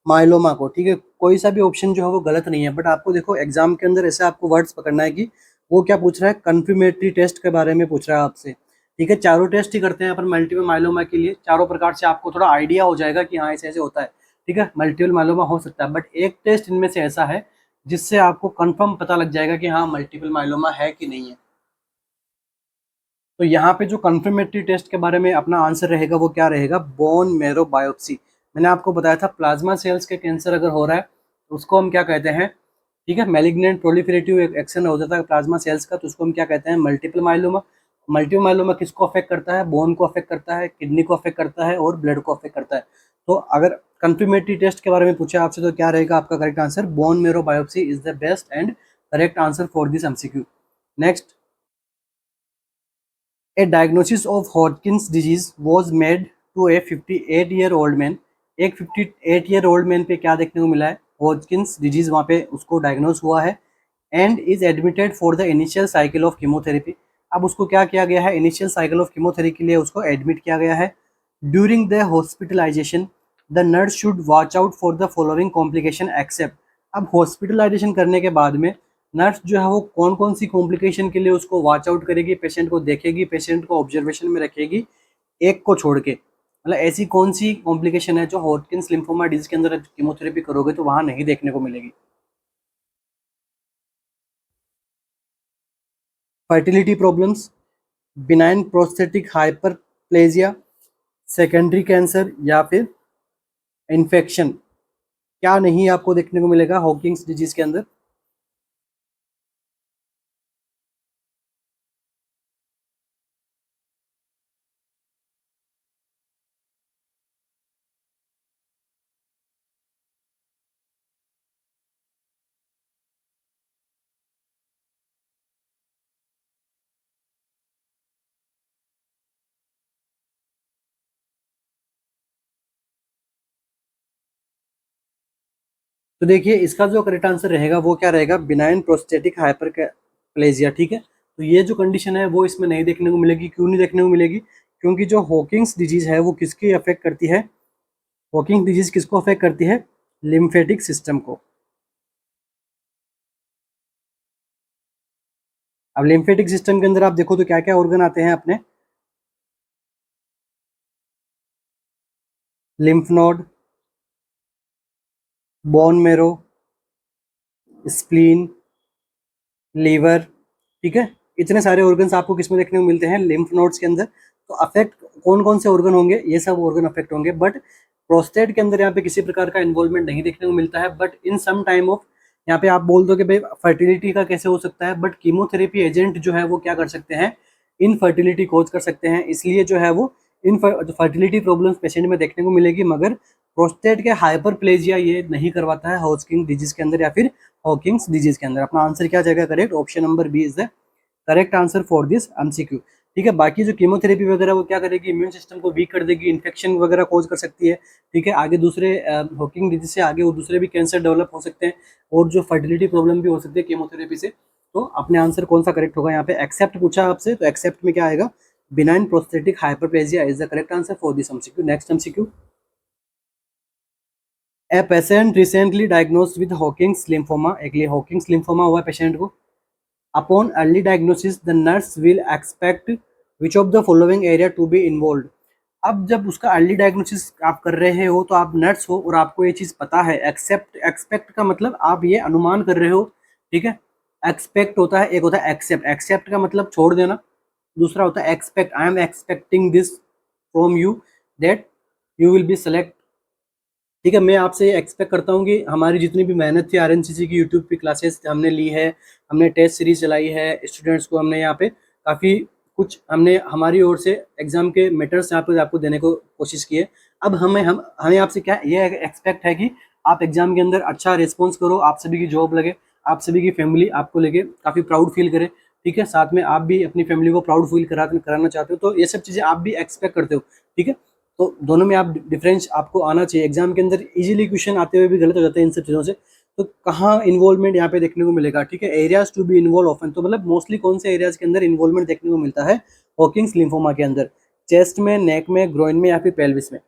S1: माइलोमा को, ठीक है। कोई सा भी ऑप्शन जो है वो गलत नहीं है। बट आपको देखो एग्जाम के अंदर ऐसे आपको वर्ड्स पकड़ना है कि वो क्या पूछ रहा है, कंफर्मेटरी टेस्ट के बारे में पूछ रहा है आपसे, ठीक है। चारों टेस्ट ही करते हैं अपन मल्टीपल माइलोमा के लिए, चारों प्रकार से आपको थोड़ा आइडिया हो जाएगा कि हाँ ऐसे ऐसे होता है, ठीक है। मल्टीपल माइलोमा हो सकता है, बट एक टेस्ट इनमें से ऐसा है जिससे आपको कंफर्म पता लग जाएगा कि हाँ मल्टीपल माइलोमा है कि नहीं है। तो यहाँ पे जो कंफर्मेटरी टेस्ट के बारे में अपना आंसर रहेगा वो क्या रहेगा, बोन मेरो बायोप्सी। मैंने आपको बताया था प्लाज्मा सेल्स के कैंसर अगर हो रहा है तो उसको हम क्या कहते हैं, ठीक है, मैलिग्नेंट प्रोलिफरेटिव एक्शन हो जाता है प्लाज्मा सेल्स का, तो उसको हम क्या कहते हैं, मल्टीपल माइलोमा। मल्टीपल माइलोमा किसको अफेक्ट करता है, बोन को अफेक्ट करता है, किडनी को अफेक्ट करता है और ब्लड को अफेक्ट करता है। तो अगर कंफर्मेटरी टेस्ट के बारे में पूछे आपसे तो क्या रहेगा आपका correct answer, bone marrow biopsy is the best and correct answer for this MCQ. Next, A diagnosis of Hodgkin's disease was made to a 58-year-old man। एक 58-year-old मैन पे क्या देखने को मिला है, हॉजकिंस डिजीज वहाँ पे उसको डायग्नोस हुआ है, and is admitted for the initial cycle of chemotherapy. अब उसको क्या किया गया है, इनिशियल साइकिल ऑफ कीमोथेरेपी के लिए उसको एडमिट किया गया है। During the hospitalisation the nurse should watch out for the following complication except. अब हॉस्पिटलाइजेशन करने के बाद में नर्स जो है वो कौन कौन सी कॉम्प्लिकेशन के लिए उसको वॉच आउट करेगी, पेशेंट को देखेगी, पेशेंट को ऑब्जर्वेशन में रखेगी, एक को छोड़ के, मतलब ऐसी कौन सी कॉम्प्लिकेशन है जो हॉटकिंस लिम्फोमा डिजीज के अंदर कीमोथेरेपी करोगे तो वहां नहीं देखने को मिलेगी। Fertility problems, benign prosthetic hyperplasia, secondary cancer, या फिर इन्फेक्शन, क्या नहीं आपको देखने को मिलेगा हॉकिंग्स डिजीज के अंदर? तो देखिए इसका जो करेक्ट आंसर रहेगा वो क्या रहेगा, बिनाइन प्रोस्टेटिक हाइपरप्लेजिया। ठीक है, तो ये जो कंडीशन है वो इसमें नहीं देखने को मिलेगी। क्यों नहीं देखने को मिलेगी? क्योंकि जो हॉकिंग्स डिजीज है वो किसकी अफेक्ट करती है? हॉकिंग डिजीज किसको अफेक्ट करती है? लिम्फेटिक सिस्टम को। अब लिम्फेटिक सिस्टम के अंदर आप देखो तो क्या क्या ऑर्गन आते हैं अपने? Lymph node, bone marrow, spleen, liver. ठीक है, इतने सारे ऑर्गन्स आपको किसमें देखने को मिलते हैं? लिम्फ नोड्स के अंदर। तो अफेक्ट कौन कौन से ऑर्गन होंगे? ये सब ऑर्गन अफेक्ट होंगे, बट प्रोस्टेट के अंदर यहाँ पे किसी प्रकार का इन्वॉल्वमेंट नहीं देखने को मिलता है। But in some time of, यहाँ पे आप बोल दो कि भाई फर्टिलिटी का कैसे हो सकता है, बट कीमोथेरेपी एजेंट जो है वो क्या कर सकते हैं? इनफर्टिलिटी कोज कर सकते हैं। इसलिए जो है वो इन फर्टिलिटी प्रॉब्लम्स पेशेंट में देखने को मिलेगी, मगर प्रोस्टेट के हाइपरप्लेजिया ये नहीं करवाता है हॉकिंग डिजीज के अंदर या फिर हॉकिंग्स डिजीज के अंदर। अपना आंसर क्या जाएगा correct? Option number B is the correct answer for this MCQ. ठीक है, बाकी जो कीमोथेरेपी वगैरह वो क्या करेगी? इम्यून सिस्टम को वीक कर देगी, इन्फेक्शन वगैरह कोज कर सकती है। ठीक है, आगे दूसरे हॉकिंग डिजीज से आगे वो दूसरे भी कैंसर डेवलप हो सकते हैं, और जो फर्टिलिटी प्रॉब्लम भी हो सकती है कीमोथेरेपी से। तो अपने आंसर कौन सा करेक्ट होगा? यहाँ पे एक्सेप्ट पूछा आपसे, तो एक्सेप्ट में क्या आएगा? Benign prostatic hyperplasia is the correct answer for this MCQ. Next MCQ, a patient recently diagnosed with Hodgkin's lymphoma. एक लिए हॉकिंग्स लिम्फोमा हुआ पेशेंट को। Upon early diagnosis the nurse will expect which of the following area to be involve. अब जब उसका early diagnosis आप कर रहे हो तो आप नर्स हो और आपको ये चीज़ पता है। एक्सेप्ट, एक्सपेक्ट का मतलब आप ये अनुमान कर रहे हो। ठीक है, एक्सपेक्ट होता है, एक होता है एक्सेप्ट। एक्सेप्ट का मतलब छोड़ देना, दूसरा होता है expect. I am expecting this from you that you will be select. ठीक है, मैं आपसे एक्सपेक्ट करता हूँ कि हमारी जितनी भी मेहनत थी आरएनसीसी की, यूट्यूब पे क्लासेस हमने ली है, हमने टेस्ट सीरीज चलाई है, स्टूडेंट्स को हमने यहाँ पे काफ़ी कुछ हमने हमारी ओर से एग्जाम के मेटर्स यहाँ पे आपको देने को कोशिश की है। अब हमें आपसे क्या ये एक्सपेक्ट है कि आप एग्जाम के अंदर अच्छा रिस्पॉन्स करो, आप सभी की जॉब लगे, आप सभी की फैमिली आपको लेके काफ़ी प्राउड फील करे। ठीक है, साथ में आप भी अपनी फैमिली को प्राउड फील कराना चाहते हो, तो ये सब चीज़ें आप भी एक्सपेक्ट करते हो। ठीक है, तो दोनों में आप डिफरेंस आपको आना चाहिए। एग्जाम के अंदर इजीली क्वेश्चन आते हुए भी गलत हो जाते हैं इन सब चीज़ों से। तो कहाँ इन्वॉल्वमेंट यहाँ पे देखने को मिलेगा? ठीक है, areas to be involve often, तो मतलब मोस्टली कौन से एरियाज के अंदर इन्वॉल्वमेंट देखने को मिलता है हॉकिंग्स लिम्फोमा के अंदर? चेस्ट में, नेक में, ग्रोइन में या फिर पेल्विस में?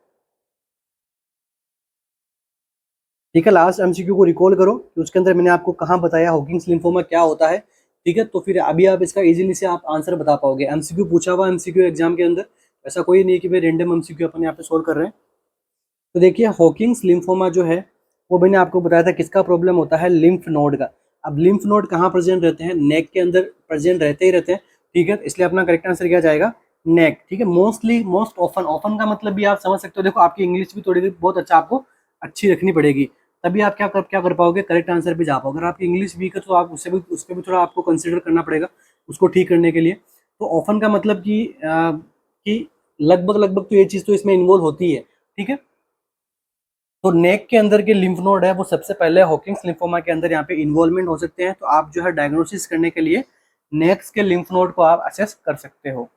S1: ठीक है, लास्ट एमसीक्यू को रिकॉल करो कि उसके अंदर मैंने आपको कहाँ बताया हॉकिंग्स लिम्फोमा क्या होता है। ठीक है, तो फिर अभी आप इसका इजीली से आप आंसर बता पाओगे। एमसीक्यू पूछा हुआ एमसीक्यू एग्जाम के अंदर, ऐसा कोई नहीं कि भाई रेंडम एमसीक्यू अपन यहाँ पे सोल्व कर रहे हैं। तो देखिए हॉकिंग्स लिम्फोमा जो है वो मैंने आपको बताया था किसका प्रॉब्लम होता है? लिम्फ नोड का। अब लिम्फ नोड कहाँ प्रेजेंट रहते हैं? नेक के अंदर प्रेजेंट रहते ही रहते हैं। ठीक है, इसलिए अपना करेक्ट आंसर क्या जाएगा? नेक। ठीक है, मोस्टली, मोस्ट ऑफन, ऑफन का मतलब भी आप समझ सकते हो। देखो आपकी इंग्लिश भी थोड़ी बहुत अच्छा आपको अच्छी रखनी पड़ेगी, तभी आप क्या कर पाओगे, करेक्ट आंसर पे जा पाओगे। अगर आपकी इंग्लिश वीक है तो आप उस पर भी थोड़ा आपको कंसिडर करना पड़ेगा उसको ठीक करने के लिए। तो ऑफन का मतलब कि लगभग लगभग तो ये चीज़ तो इसमें इन्वॉल्व होती है। ठीक है, तो नेक के अंदर के लिम्फ नोड है वो सबसे पहले हॉकिंग्स लिम्फोमा के अंदर यहाँ पे इन्वॉल्वमेंट हो सकते हैं। तो आप जो है डायग्नोसिस करने के लिए नेक्स के लिम्फ नोड को आप असेस कर सकते हो।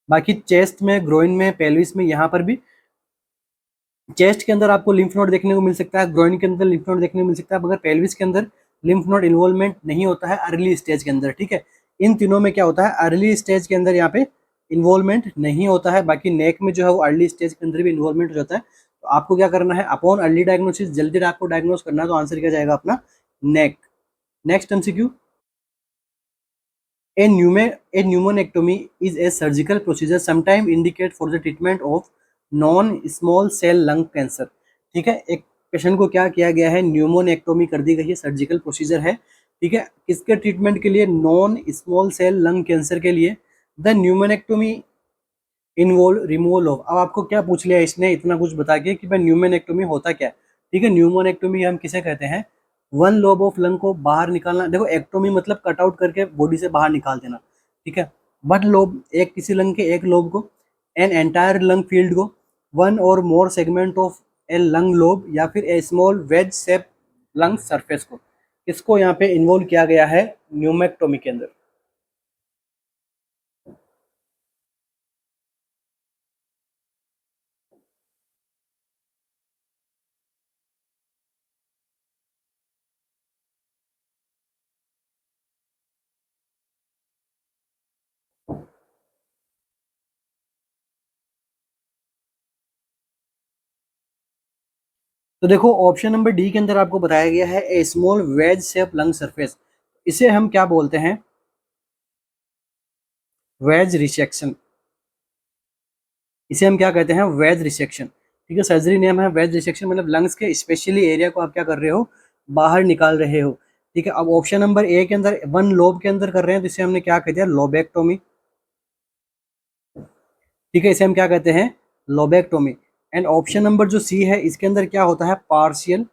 S1: बाकी चेस्ट में, ग्रोइन में, पेल्विस में, यहाँ पर भी चेस्ट के अंदर आपको लिम्फ नोड देखने को मिल सकता है, ग्रोइन के अंदर लिम्फ नोड देखने को मिल सकता है, मगर पेल्विस के अंदर लिम्फ नोड इन्वॉल्वमेंट नहीं होता है अर्ली स्टेज के अंदर। ठीक है, इन तीनों में क्या होता है? अर्ली स्टेज के अंदर यहाँ पे इन्वॉल्वमेंट नहीं होता है। बाकी नेक में जो है वो अर्ली स्टेज के अंदर भी इन्वॉल्वमेंट हो जाता है। तो आपको क्या करना है? अपॉन अर्ली डायग्नोसिस, जल्दी आपको डायग्नोस करना है, तो आंसर क्या जाएगा अपना? नेक। Next MCQ, A pneumonectomy is a surgical procedure sometimes indicated for the treatment of non-small cell lung cancer। ठीक है, एक पेशेंट को क्या किया गया है? न्यूमोनेक्टोमी कर दी गई है, सर्जिकल प्रोसीजर है। ठीक है, किसके ट्रीटमेंट के लिए? Non small cell lung cancer के लिए। The pneumonectomy involve removal of. अब आपको क्या पूछ लिया इसने इतना कुछ बता के कि भाई न्यूमेनेक्टोमी होता क्या है। ठीक है, न्यूमोनेक्टोमी हम किसे कहते हैं, वन लोब ऑफ लंग को बाहर निकालना। देखो एक्टोमी मतलब कट आउट करके बॉडी से बाहर निकाल देना, ठीक है। बट लोब एक किसी लंग के एक लोब को, एन एंटायर लंग फील्ड को, वन और more segment of a lung lobe या फिर a small wedge shape lung surface को, इसको यहाँ पे इन्वॉल्व किया गया है न्यूमेक्टोमी के अंदर। तो देखो ऑप्शन नंबर डी के अंदर आपको बताया गया है a small wedge shape lung surface, इसे हम क्या बोलते हैं, वेज रिसेक्शन। इसे हम क्या कहते हैं, वेज रिसेक्शन। ठीक है, सर्जरी नेम है वेज रिसेक्शन, मतलब लंग्स के स्पेशली एरिया को आप क्या कर रहे हो, बाहर निकाल रहे हो। ठीक है, अब ऑप्शन नंबर ए के अंदर वन लोब के अंदर कर रहे हैं तो इसे हमने क्या कहते हैं, लोबेक्टोमी। ठीक है, इसे हम क्या कहते हैं, लोबेक्टोमी। एंड ऑप्शन नंबर जो सी है इसके अंदर क्या होता है, पार्शियल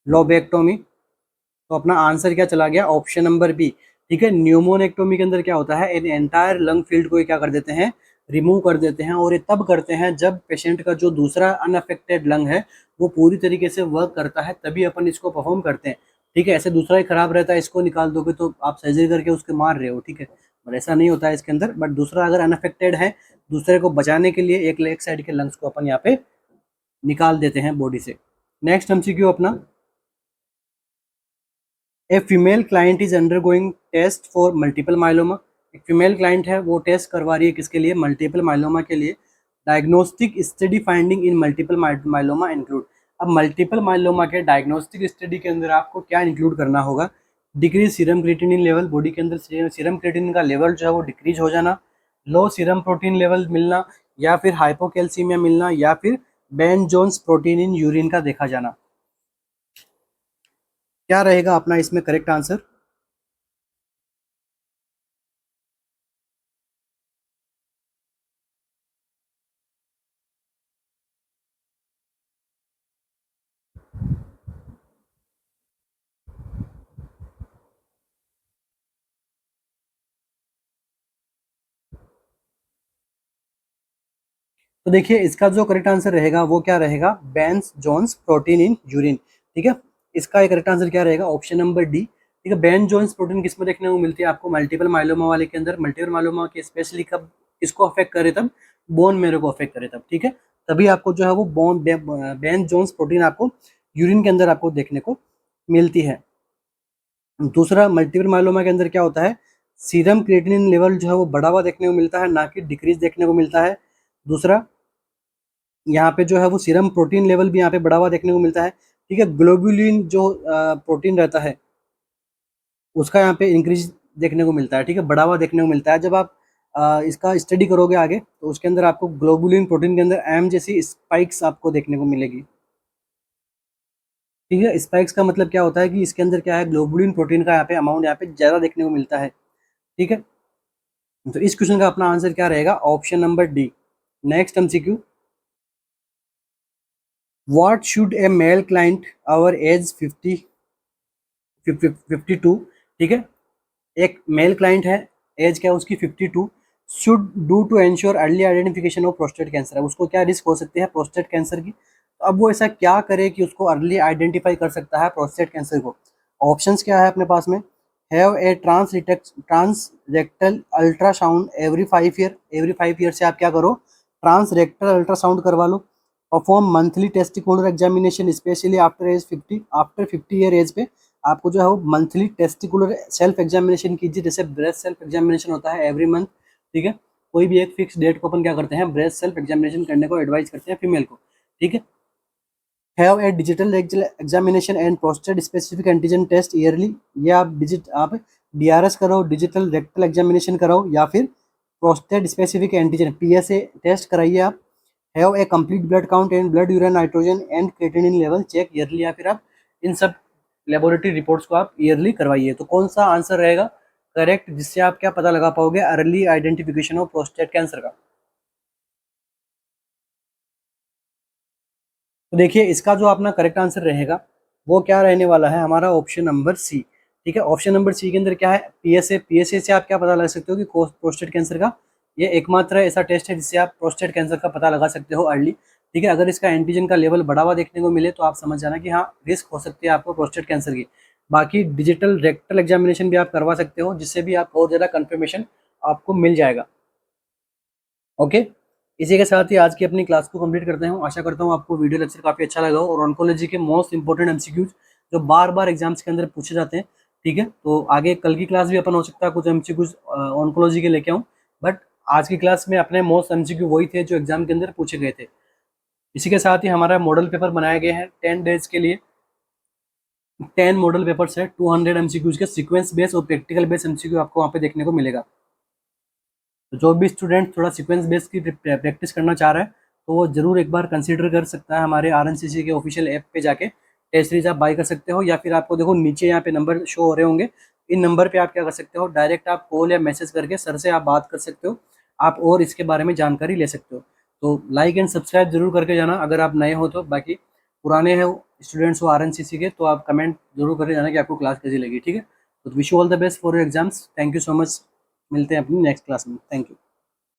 S1: लोबेक्टोमी। तो अपना आंसर क्या चला गया, ऑप्शन नंबर बी। ठीक है, न्यूमोनेक्टोमी के अंदर क्या होता है, इन एंटायर लंग फील्ड को क्या कर देते हैं, रिमूव कर देते हैं। और ये तब करते हैं जब पेशेंट का जो दूसरा अनअफेक्टेड लंग है वो पूरी तरीके से वर्क करता है, तभी अपन इसको परफॉर्म करते हैं। ठीक है, ऐसे दूसरा ही खराब रहता है, इसको निकाल दोगे तो आप सर्जरी करके उसके मार रहे हो। ठीक है, बट ऐसा नहीं होता है इसके अंदर। बट दूसरा अगर अनअफेक्टेड है, दूसरे को बचाने के लिए एक साइड के लंग्स को अपन यहाँ पे निकाल देते हैं बॉडी से। नेक्स्ट एमसीक्यू अपना, a female client is undergoing test for multiple myeloma. एक फीमेल क्लाइंट है वो टेस्ट करवा रही है किसके लिए, मल्टीपल माइलोमा के लिए। Diagnostic study finding in multiple myeloma include. अब मल्टीपल माइलोमा के डायग्नोस्टिक स्टडी के अंदर आपको क्या इंक्लूड करना होगा, decrease serum creatinine level, body के अंदर सीरम क्रिएटिनिन का लेवल जो है वो डिक्रीज हो जाना, लो सीरम प्रोटीन लेवल मिलना, या फिर हाइपोकैल्सीमिया मिलना, या फिर Bence Jones protein in urine का देखा जाना। क्या रहेगा अपना इसमें करेक्ट आंसर। तो देखिए इसका जो करेक्ट आंसर रहेगा वो क्या रहेगा, बेंस जोन्स प्रोटीन इन यूरिन। ठीक है, इसका एक करेक्ट आंसर क्या रहेगा, ऑप्शन नंबर डी। ठीक है, बेन जोन्स प्रोटीन किस में देखने को मिलती है आपको, मल्टीपल माइलोमा वाले के अंदर। मल्टीपल माइलोमा के स्पेशली कब इसको अफेक्ट करे, तब बोन मेरो को अफेक्ट करे तब। ठीक है, तभी आपको जो है वो बेन जोन्स प्रोटीन आपको यूरिन के अंदर आपको देखने को मिलती है। दूसरा, मल्टीपल माइलोमा के अंदर क्या होता है, सीरम क्रिएटिनिन लेवल जो है वो बढ़ा हुआ देखने को मिलता है, ना कि डिक्रीज देखने को मिलता है। दूसरा, यहाँ पे जो है वो सीरम प्रोटीन लेवल भी यहाँ पे बढ़ा हुआ देखने को मिलता है। ठीक है, ग्लोबुलिन जो प्रोटीन रहता है उसका यहाँ पे इंक्रीज देखने को मिलता है। ठीक है, बढ़ा हुआ देखने को मिलता है। जब आप इसका स्टडी करोगे आगे तो उसके अंदर आपको ग्लोबुलिन प्रोटीन के अंदर एम जैसी स्पाइक्स आपको देखने को मिलेगी। ठीक है, स्पाइक्स का मतलब क्या होता है कि इसके अंदर क्या है, ग्लोबुलिन प्रोटीन का यहाँ पे अमाउंट यहाँ पे ज़्यादा देखने को मिलता है। ठीक है, तो इस क्वेश्चन का अपना आंसर क्या रहेगा, option number D. Next MCQ, what should a male client over age 52। ठीक है, एक मेल क्लाइंट है, एज क्या है उसकी 52, should do to ensure early identification of prostate cancer है। उसको क्या रिस्क हो सकती है प्रोस्टेट कैंसर की, तो अब वो ऐसा क्या करे कि उसको अर्ली आइडेंटिफाई कर सकता है प्रोस्टेट कैंसर को। ऑप्शंस क्या है अपने पास में, have a trans rectal ultrasound every 5 year. Every 5 year से आप क्या करो, ट्रांस रेक्टल अल्ट्रासाउंड करवा लो। Perform monthly testicular examination specially after age 50। After 50 year age पे आपको जो है वो मंथली टेस्टिकुलर सेल्फ एग्जामिनेशन कीजिए, जैसे ब्रेस्ट सेल्फ एग्जामिनेशन होता है एवरी मंथ। ठीक है, कोई भी एक फिक्स डेट को अपन क्या करते हैं, ब्रेस्ट सेल्फ एग्जामिनेशन करने को एडवाइस करते हैं फीमेल को। ठीक है, have a digital examination and prostate specific antigen test yearly. ये आप डीआरएस कराओ, डिजिटल रेक्टल एग्जामिनेशन कराओ, या फिर prostate specific antigen PSA test कराइए आप। Have a complete blood count and blood urine nitrogen and creatinine level check yearly, या फिर आप इन सब लेबोरेटरी रिपोर्ट्स को आप ईयरली करवाइए। तो कौन सा आंसर रहेगा करेक्ट, जिससे आप क्या पता लगा पाओगे, early identification of prostate cancer का। तो देखिए इसका जो अपना करेक्ट आंसर रहेगा वो क्या रहने वाला है, हमारा ऑप्शन नंबर सी। ठीक है, ऑप्शन नंबर सी के अंदर क्या है, पीएसए। पीएसए से आप क्या पता लगा सकते हो कि प्रोस्टेट कैंसर का ये एकमात्र ऐसा टेस्ट है जिससे आप प्रोस्टेट कैंसर का पता लगा सकते हो अर्ली। ठीक है, अगर इसका एंटीजन का लेवल बढ़ा हुआ देखने को मिले तो आप समझ जाना कि हाँ रिस्क हो सकती है आपको प्रोस्टेट कैंसर की। बाकी डिजिटल रेक्टल एग्जामिनेशन भी आप करवा सकते हो, जिससे भी आप और ज़्यादा कंफर्मेशन आपको मिल जाएगा। ओके, इसी के साथ ही आज की अपनी क्लास को कंप्लीट करते हैं। आशा करता हूँ आपको वीडियो लेक्चर काफ़ी अच्छा लगा हो और ऑन्कोलॉजी के मोस्ट इंपॉर्टेंट एमसीक्यूज जो बार बार एग्जाम्स के अंदर पूछे जाते हैं। ठीक है, तो आगे कल की क्लास भी अपन हो सकता है कुछ एमसीक्यूज ऑन्कोलॉजी के लेके आऊँ, बट आज की क्लास में अपने मोस्ट एमसीक्यू वही थे जो एग्जाम के अंदर पूछे गए थे। इसी के साथ ही हमारा मॉडल पेपर बनाए गए हैं 10 डेज के लिए। 10 मॉडल पेपर्स है, 200 एमसीक्यूज के सीक्वेंस बेस और प्रैक्टिकल बेस एमसीक्यू आपको वहाँ पे देखने को मिलेगा। तो जो भी स्टूडेंट थोड़ा सीक्वेंस बेस की प्रैक्टिस करना चाह रहा है तो वो जरूर एक बार कंसीडर कर सकता है, हमारे आरएनसीसी के ऑफिशियल ऐप पे जाके टेस्ट सीरीज आप बाय कर सकते हो, या फिर आपको देखो नीचे यहाँ पे नंबर शो हो रहे होंगे, इन नंबर पे आप क्या कर सकते हो, डायरेक्ट आप कॉल या मैसेज करके सर से आप बात कर सकते हो, आप और इसके बारे में जानकारी ले सकते हो। तो लाइक एंड सब्सक्राइब जरूर करके जाना अगर आप नए हो तो, बाकी पुराने हैं स्टूडेंट्स हो आरएनसीसी के तो आप कमेंट जरूर करके जाना कि आपको क्लास कैसी लगी। ठीक है, तो wish you all the best for your exams. Thank you so much, मिलते हैं अपनी नेक्स्ट क्लास में। Thank you.